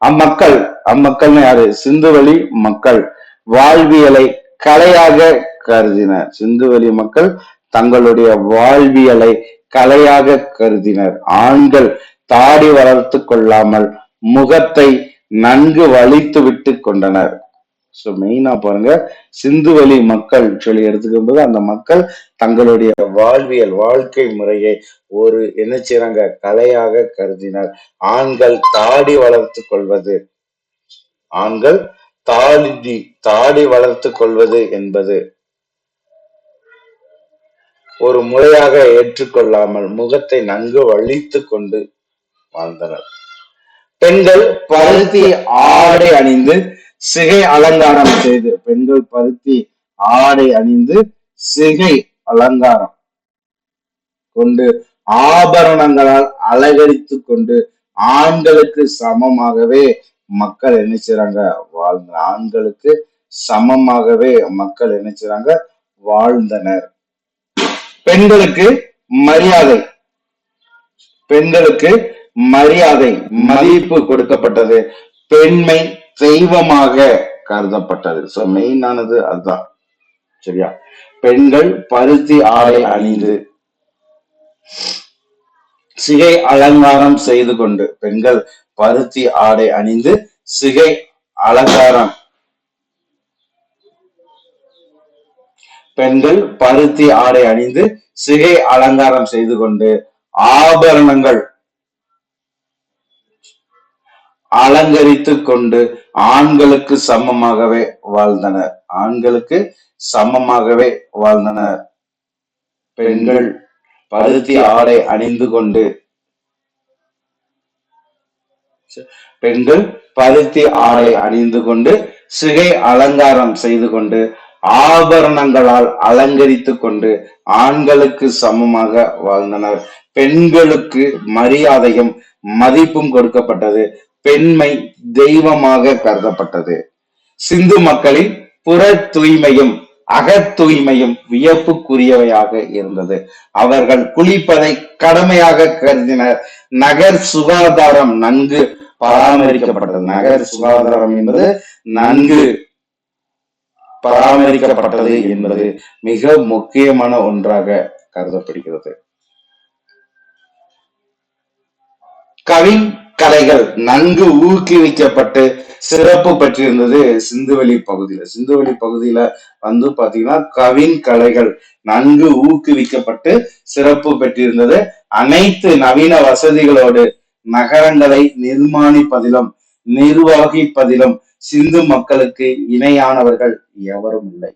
அம்மக்கள் யாரு? சிந்துவெளி மக்கள் வாழ்வியலை கலையாக கருதினர். சிந்துவெளி மக்கள் தங்களுடைய வாழ்வியலை கலையாக கருதினர். ஆண்கள் தாடி வளர்த்து கொள்ளாமல் முகத்தை நன்கு வலித்து விட்டு கொண்டனர். ஸோ மெயினா பாருங்க, சிந்துவெளி மக்கள் சொல்லி எடுத்துக்கும் போது அந்த மக்கள் தங்களுடைய வாழ்வியல் வாழ்க்கை முறையை ஒரு என்ன செய்றாங்க, கலையாக கருதினர். ஆண்கள் தாடி வளர்த்து கொள்வது, ஆண்கள் தாடி தாடி வளர்த்து கொள்வது என்பது ஒரு முறையாக ஏற்றுக்கொள்ளாமல் முகத்தை நன்கு வலித்து கொண்டு வாழ்ந்தனர். பெண்கள் பருத்தி ஆடை அணிந்து சிகை அலங்காரம் செய்து, பெண்கள் பருத்தி ஆடை அணிந்து சிகை அலங்காரம் கொண்டு ஆபரணங்களால் அலங்கரித்து கொண்டு ஆண்களுக்கு சமமாகவே மக்கள் என்ன செய்றாங்க, வாழ்ந்த ஆண்களுக்கு சமமாகவே மக்கள் என்ன செய்றாங்க, வாழ்ந்தனர். பெண்களுக்கு மரியாதை, பெண்களுக்கு மரியாதை மதிப்பு கொடுக்கப்பட்டது. பெண்மை தெய்வமாக கருதப்பட்டது. சோ மெயினானது அதுதான். சரியா? பெண்கள் பருத்தி ஆடை அணிந்து சிகை அலங்காரம் செய்து கொண்டு, பெண்கள் பருத்தி ஆடை அணிந்து சிகை அலங்காரம், பெண்கள் பருத்தி ஆடை அணிந்து சிகை அலங்காரம் செய்து கொண்டு ஆபரணங்கள் அலங்கரித்து கொண்டு ஆண்களுக்கு சமமாகவே வாழ்ந்தனர். ஆண்களுக்கு சமமாகவே வாழ்ந்தனர். பெண்கள் பருத்தி ஆடை அணிந்து கொண்டு, பெண்கள் பருத்தி ஆடை அணிந்து கொண்டு சிகை அலங்காரம் செய்து கொண்டு ஆபரணங்களால் அலங்கரித்து கொண்டு ஆண்களுக்கு சமமாக வாழ்ந்தனர். பெண்களுக்கு மரியாதையும் மதிப்பும் கொடுக்கப்பட்டது. பெண்மை தெய்வமாக கருதப்பட்டது. சிந்து மக்களின் புற தூய்மையும் அக தூய்மையும் வியப்புக்குரியவையாக இருந்தது. அவர்கள் குளிப்பதை கடமையாக கருதினர். நகர் சுகாதாரம் நன்கு பராமரிக்கப்பட்டது. நகர் சுகாதாரம் என்பது நன்கு பராமரிக்கப்பட்டது என்பது மிக முக்கியமான ஒன்றாக கருதப்படுகிறது. கவின் கலைகள் நன்கு ஊக்குவிக்கப்பட்டு சிறப்பு பெற்றிருந்தது சிந்துவெளி பகுதியில. சிந்துவெளி பகுதியில வந்து பாத்தீங்கன்னா கவின் கலைகள் நன்கு ஊக்குவிக்கப்பட்டு சிறப்பு பெற்றிருந்தது. அனைத்து நவீன வசதிகளோடு நகரங்களை நிர்மாணிப்பதிலும் நிர்வகிப்பதிலும் சிந்து மக்களுக்கு இணையானவர்கள் எவரும் இல்லை.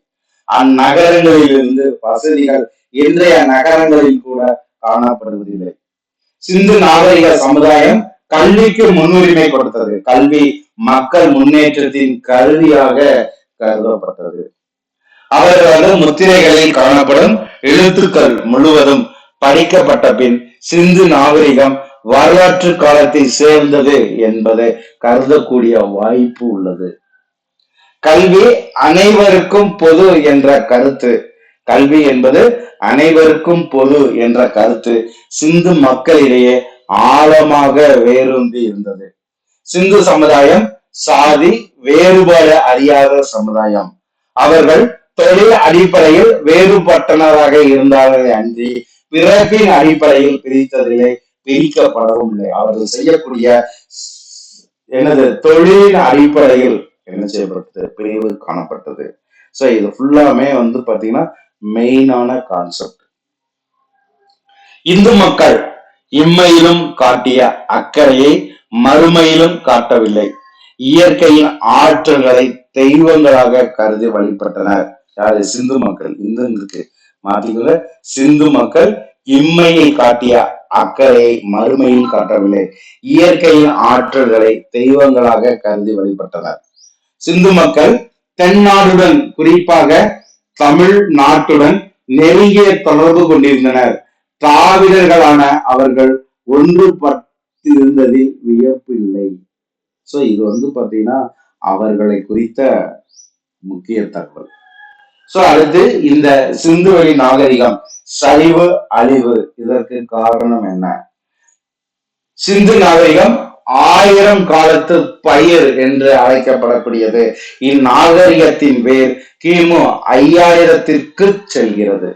அந்நகரங்களிலிருந்து வசதிகள் இன்றைய நகரங்களில் கூட காணப்படுவதில்லை. சிந்து நாகரிக சமுதாயம் கல்விக்கு முன்னுரிமை கொடுத்தது. கல்வி மக்கள் முன்னேற்றத்தின் கருவியாக கருதப்பட்டது. அவர்களது முத்திரைகளில் காணப்படும் எழுத்துக்கள் முழுவதும் படிக்கப்பட்ட பின் சிந்து நாகரிகம் வரலாற்று காலத்தை சேர்ந்தது என்பதை கருதக்கூடிய வாய்ப்பு உள்ளது. கல்வி அனைவருக்கும் பொது என்ற கருத்து, கல்வி என்பது அனைவருக்கும் பொது என்ற கருத்து சிந்து மக்களிடையே ஆழமாக வேரூன்றி இருந்தது. சிந்து சமுதாயம் சாதி வேறுபாடு அறியாத சமுதாயம். அவர்கள் தொழில் அடிப்படையில் வேறுபட்டனராக இருந்தார்களே அன்றி பிறப்பின் அடிப்படையில் பிரித்ததில்லை, பிரிக்கப்படவும் இல்லை. அவர்கள் செய்யக்கூடிய தொழிலின் அடிப்படையில் என்ன செய்யப்பட்டது, பிரிவு காணப்பட்டது. சோ இது ஃபுல்லாமே வந்து பாத்தீங்கன்னா மெயினான கான்செப்ட். இந்து மக்கள் இம்மையிலும் காட்டிய அக்கறையை மறுமையிலும் காட்டவில்லை. இயற்கையின் ஆற்றல்களை தெய்வங்களாக கருதி வழிபட்டனர். யாரு? சிந்து மக்கள். இந்துக்கு மாத்திக்கல, சிந்து மக்கள் இம்மையை காட்டிய அக்கறையை மறுமையில் காட்டவில்லை. இயற்கையின் ஆற்றல்களை தெய்வங்களாக கருதி வழிபட்டனர். சிந்து மக்கள் தென்னாடுடன் குறிப்பாக தமிழ் நாட்டுடன் நெருங்கிய தொடர்பு கொண்டிருந்தனர். திராவிடர்களான அவர்கள் ஒன்றுபட்டு இருந்ததில் வியப்பு இல்லை. சோ இது வந்து பாத்தீங்கன்னா அவர்களை குறித்த முக்கிய தகவல். சோ அடுத்து இந்த சிந்துவெளி நாகரிகம் சரிவு அழிவு, இதற்கு காரணம் என்ன? சிந்து நாகரிகம் 1000 காலத்து பயிர் என்று அழைக்கப்படக்கூடியது. இந்நாகரிகத்தின் வேர் கிமு 5000ற்கு செல்கிறது.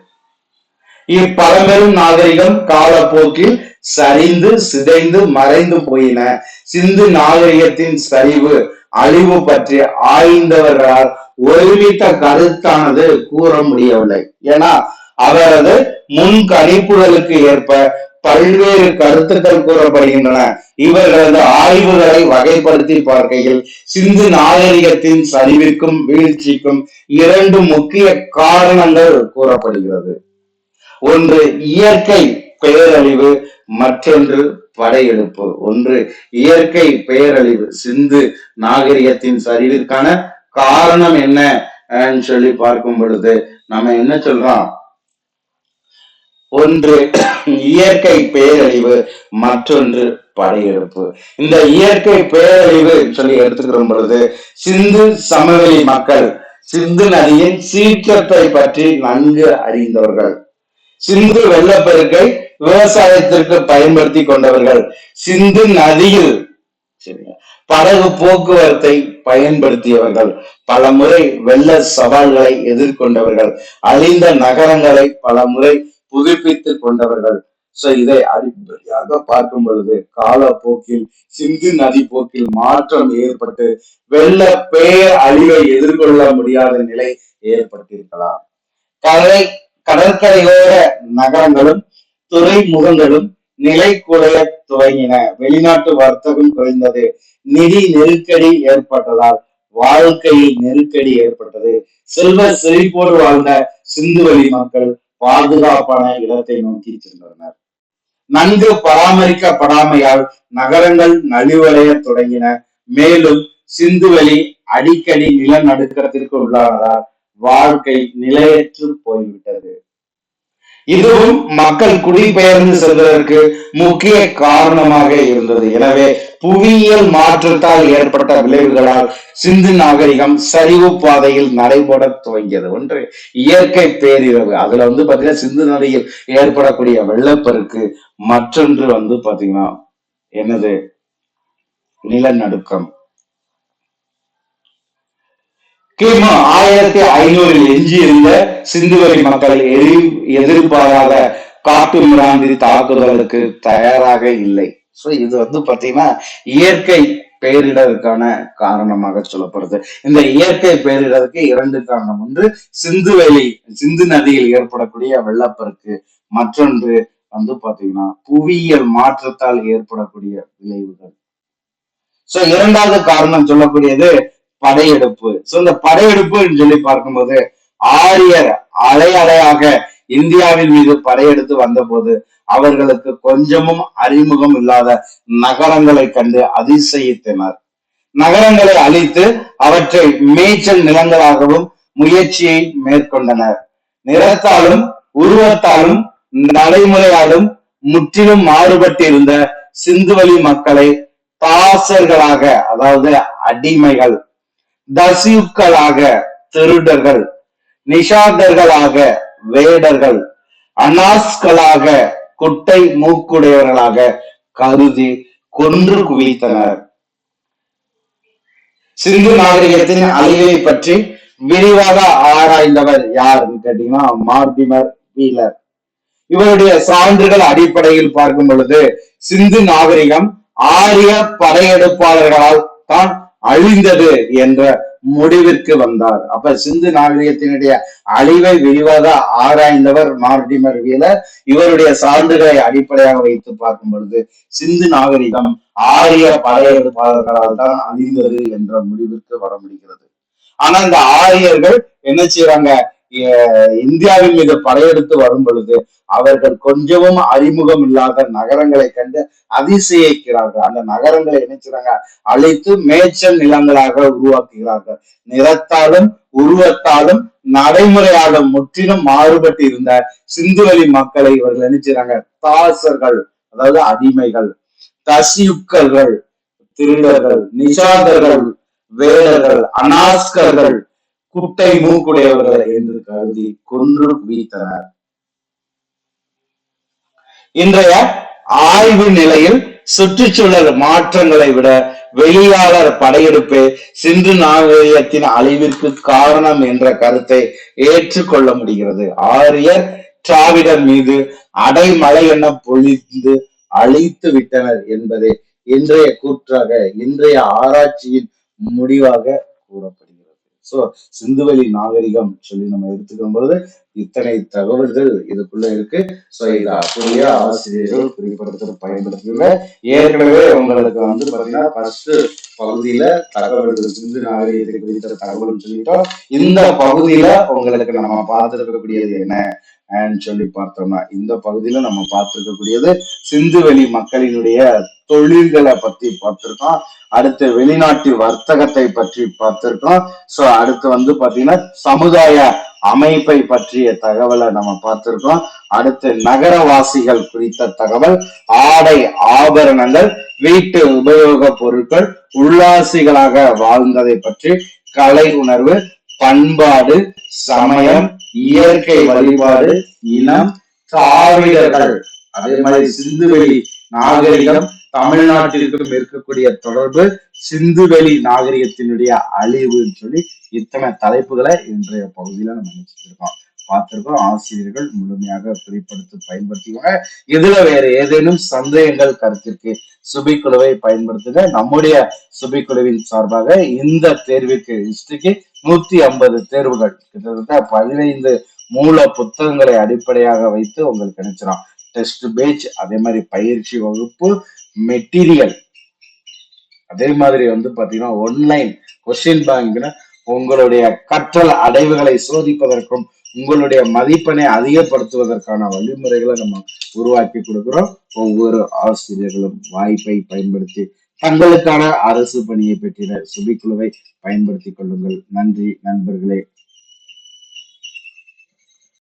இப்பழம்பெரும் நாகரிகம் காலப்போக்கில் சரிந்து சிதைந்து மறைந்து போயின. சிந்து நாகரிகத்தின் சரிவு அழிவு பற்றி ஆய்ந்தவர்களால் ஒருமித்த கருத்தானது கூற முடியவில்லை. ஏன்னா அவரது முன் கணிப்புகளுக்கு ஏற்ப பல்வேறு கருத்துக்கள் கூறப்படுகின்றன. இவர்களது ஆய்வுகளை வகைப்படுத்தி பார்க்கையில் சிந்து நாகரிகத்தின் சரிவிற்கும் வீழ்ச்சிக்கும் இரண்டு முக்கிய காரணங்கள் கூறப்படுகிறது. ஒன்று இயற்கை பேரழிவு, மற்றொன்று படையெடுப்பு. ஒன்று இயற்கை பேரழிவு. சிந்து நாகரிகத்தின் சரிவிற்கான காரணம் என்ன சொல்லி பார்க்கும் பொழுது நம்ம என்ன சொல்றோம்? ஒன்று இயற்கை பேரழிவு, மற்றொன்று படையெடுப்பு. இந்த இயற்கை பேரழிவு சொல்லி எடுத்துக்கிற பொழுது சிந்து சமவெளி மக்கள் சிந்து நதியின் சீற்றத்தை பற்றி நன்கு அறிந்தவர்கள். சிந்து வெள்ளப்பெருக்கை விவசாயத்திற்கு பயன்படுத்தி கொண்டவர்கள். சிந்து நதியில் படகு போக்குவரத்தை பயன்படுத்தியவர்கள். பல முறை வெள்ள சவால்களை எதிர்கொண்டவர்கள். அழிந்த நகரங்களை பல முறை புதுப்பித்துக் கொண்டவர்கள். இதை அடிப்படையாக பார்க்கும் பொழுது காலப்போக்கில் சிந்து நதி போக்கில் மாற்றம் ஏற்பட்டு வெள்ள பேர் அழிவை எதிர்கொள்ள முடியாத நிலை ஏற்பட்டிருக்கலாம். கடற்கரையோர நகரங்களும் துறைமுகங்களும் நிலை குறைய துவங்கின. வெளிநாட்டு வர்த்தகம் குறைந்தது. நிதி நெருக்கடி ஏற்பட்டதால் வாழ்க்கையில் நெருக்கடி ஏற்பட்டது. செல்வ செழிப்போடு வாழ்ந்த சிந்துவெளி மக்கள் பாதுகாப்பான இடத்தை நோக்கி சென்றனர். நன்கு பராமரிக்கப்படாமையால் நகரங்கள் நலிவடைய தொடங்கின. மேலும் சிந்துவெளி அடிக்கடி நிலநடுக்கத்திற்கு உள்ளானதால் வாழ்க்கை நிலையற்று போய்விட்டது. இதுவும் மக்கள் குடிபெயர்ந்து செல்வதற்கு முக்கிய காரணமாக இருந்தது. எனவே புவியியல் மாற்றத்தால் ஏற்பட்ட விளைவுகளால் சிந்து நாகரிகம் சரிவு பாதையில் நடைபெற துவங்கியது. ஒன்று இயற்கை பேரிழவு. அதுல பாத்தீங்கன்னா சிந்து நதியில் ஏற்படக்கூடிய வெள்ளப்பெருக்கு. மற்றொன்று பாத்தீங்கன்னா என்னது? நிலநடுக்கம். கிமு 1500 எஞ்சியிருந்த சிந்துவெளி மக்கள் எதிர்பாராத காட்டு மிராந்தி தாக்குதலுக்கு தயாராக இல்லை. இது பாத்தீங்கன்னா இயற்கை பேரிடருக்கான காரணமாக சொல்லப்படுது. இந்த இயற்கை பேரிடருக்கு இரண்டு காரணம். ஒன்று சிந்து நதியில் ஏற்படக்கூடிய வெள்ளப்பெருக்கு. மற்றொன்று பாத்தீங்கன்னா புவியியல் மாற்றத்தால் ஏற்படக்கூடிய விளைவுகள். இரண்டாவது காரணம் சொல்லக்கூடியது படையெடுப்பு. இந்த படையெடுப்பு சொல்லி பார்க்கும்போது ஆரியர் அலையாக இந்தியாவின் மீது படையெடுத்து வந்த போது அவர்களுக்கு கொஞ்சமும் அறிமுகம் இல்லாத நகரங்களை கண்டு அதிசயித்தனர். நகரங்களை அழித்து அவற்றை மேய்ச்சல் நிலங்களாகவும் முயற்சியை மேற்கொண்டனர். நிறத்தாலும் உருவத்தாலும் நடைமுறையாலும் முற்றிலும் மாறுபட்டிருந்த சிந்துவெளி மக்களை தாசர்களாக, அதாவது அடிமைகள், தசியுக்களாக திருடர்கள், நிஷாதர்களாக வேடர்கள், அனாஸ்களாக குட்டை மூக்குடையவர்களாக கருதி கொன்று குவித்தனர். சிந்து நாகரிகத்தின் அழிவை பற்றி விரிவாக ஆராய்ந்தவர் யாருன்னு கேட்டீங்கன்னா மார்டிமர் வீலர். இவருடைய சான்றுகள் அடிப்படையில் பார்க்கும் பொழுது சிந்து நாகரிகம் ஆரிய படையெடுப்பாளர்களால் தான் அழிந்தது என்ற முடிவிற்கு வந்தார். அப்ப சிந்து நாகரிகத்தினுடைய அழிவை விரிவாக ஆராய்ந்தவர் மார்டிமர் வீலர். இவருடைய சான்றுகளை அடிப்படையாக வைத்து பார்க்கும் பொழுது சிந்து நாகரிகம் ஆரிய படையெடுப்பாளர்களால் தான் அழிந்தது என்ற முடிவிற்கு வர முடிகிறது. ஆனா இந்த ஆரியர்கள் என்ன செய்யறாங்க? இந்தியாவின் மீது படையெடுத்து வரும் பொழுது அவர்கள் கொஞ்சமும் அறிமுகம் இல்லாத நகரங்களை கண்டு அதிசயிக்கிறார்கள். அந்த நகரங்களை என்ன செய்றாங்க? அழித்து மேய்ச்சல் நிலங்களாக உருவாக்குகிறார்கள். நிறத்தாலும் உருவத்தாலும் நடைமுறையாலும் முற்றிலும் மாறுபட்டு இருந்த சிந்துவெளி மக்களை இவர்கள் என்ன செய்றாங்க? தாசர்கள், அதாவது அடிமைகள், தசியுக்கர்கள், திருடர்கள், நிஷாதர்கள், வேடர்கள், அனாஸ்கர்கள், குட்டை மூக்குடையவர்கள் என்று கருதி கொன்று குவித்தனர். இன்றைய ஆய்வு நிலையில் சுற்றுச்சூழல் மாற்றங்களை விட வெளியாளர் படையெடுப்பு சிந்து நாகரிகத்தின் அழிவிற்கு காரணம் என்ற கருத்தை ஏற்றுக்கொள்ள முடிகிறது. ஆரியர் திராவிடர் மீது அடைமழை என பொழிந்து அழித்து விட்டனர் என்பதே இன்றைய கூற்றாக இன்றைய ஆராய்ச்சியின் முடிவாக கூறப்படுகிறது. சோ சிந்துவெளி நாகரிகம் சொல்லி நம்ம எடுத்துக்கும் பொழுது இத்தனை தகவல்கள் இதுக்குள்ள இருக்கு. சோ இதை அப்படியே ஆசிரியர்கள் குறிப்பிடத்தில் பயன்படுத்தியுள்ள ஏற்கனவே உங்களுக்கு வந்து பாத்தீங்கன்னா ஃபர்ஸ்ட் பகுதியில தகவல்கள் சிந்து நாகரிகத்தை குறித்த தகவல் சொல்லிட்டோம். இந்த பகுதியில உங்களுக்கு நம்ம பார்த்திருக்கக்கூடியது என்ன சொல்லி பார்த்தோம்னா இந்த பகுதியில நம்ம பார்த்திருக்கக்கூடியது சிந்துவெளி மக்களினுடைய தொழில்களை பத்தி பார்த்திருக்கோம். அடுத்து வெளிநாட்டு வர்த்தகத்தை பற்றி பார்த்திருக்கோம். சோ அடுத்து வந்து பாத்தீங்கன்னா சமுதாய அமைப்பை பற்றிய தகவலை நம்ம பார்த்திருக்கோம். அடுத்து நகரவாசிகள் குறித்த தகவல், ஆடை ஆபரணங்கள், வீட்டு உபயோக பொருட்கள், உள்ளாசிகளாக வாழ்ந்ததை பற்றி, கலை உணர்வு, பண்பாடு, சமயம், இயற்கை வழிபாடு, இனம், திராவிடர்கள், அதே மாதிரி சிந்துவெளி நாகரிகம், தமிழ்நாட்டிற்கும் இருக்கக்கூடிய தொடர்பு, சிந்துவெளி நாகரிகத்தினுடைய அழிவுன்னு சொல்லி இத்தனை தலைப்புகளை இன்றைய பகுதியில நம்ம நினைச்சிருக்கோம் பார்த்திருக்கோம். ஆசிரியர்கள் முழுமையாக குறிப்படுத்தி பயன்படுத்திக்குவாங்க. இதுல வேற ஏதேனும் சந்தேகங்கள் கருத்திற்கு சுபிக்குழுவை பயன்படுத்துங்க. நம்முடைய சுபிக்குழுவின் சார்பாக இந்த தேர்வுக்கு ஹிஸ்டரிக்கு 150 தேர்வுகள், கிட்டத்தட்ட 15 மூல புத்தகங்களை அடிப்படையாக வைத்து உங்களுக்கு கிடைச்சிடும். டெஸ்ட் பேட்ச், அதே மாதிரி பயிற்சி வகுப்பு, மெட்டீரியல், அதே மாதிரி வந்து பாத்தீங்கன்னா ஒன்லைன் கொஸ்டின் பேங்க்னு உங்களுடைய கற்றல் அடைவுகளை சோதிப்பதற்கும் உங்களுடைய மதிப்பெண்ணை அதிகப்படுத்துவதற்கான வழிமுறைகளை நம்ம உருவாக்கி கொடுக்கிறோம். ஒவ்வொரு ஆசிரியர்களும் வாய்ப்பை பயன்படுத்தி தங்களுக்கான அரசு பணியை பெற்றிட சுபிக்குழுவை பயன்படுத்திக் கொள்ளுங்கள். நன்றி நண்பர்களே.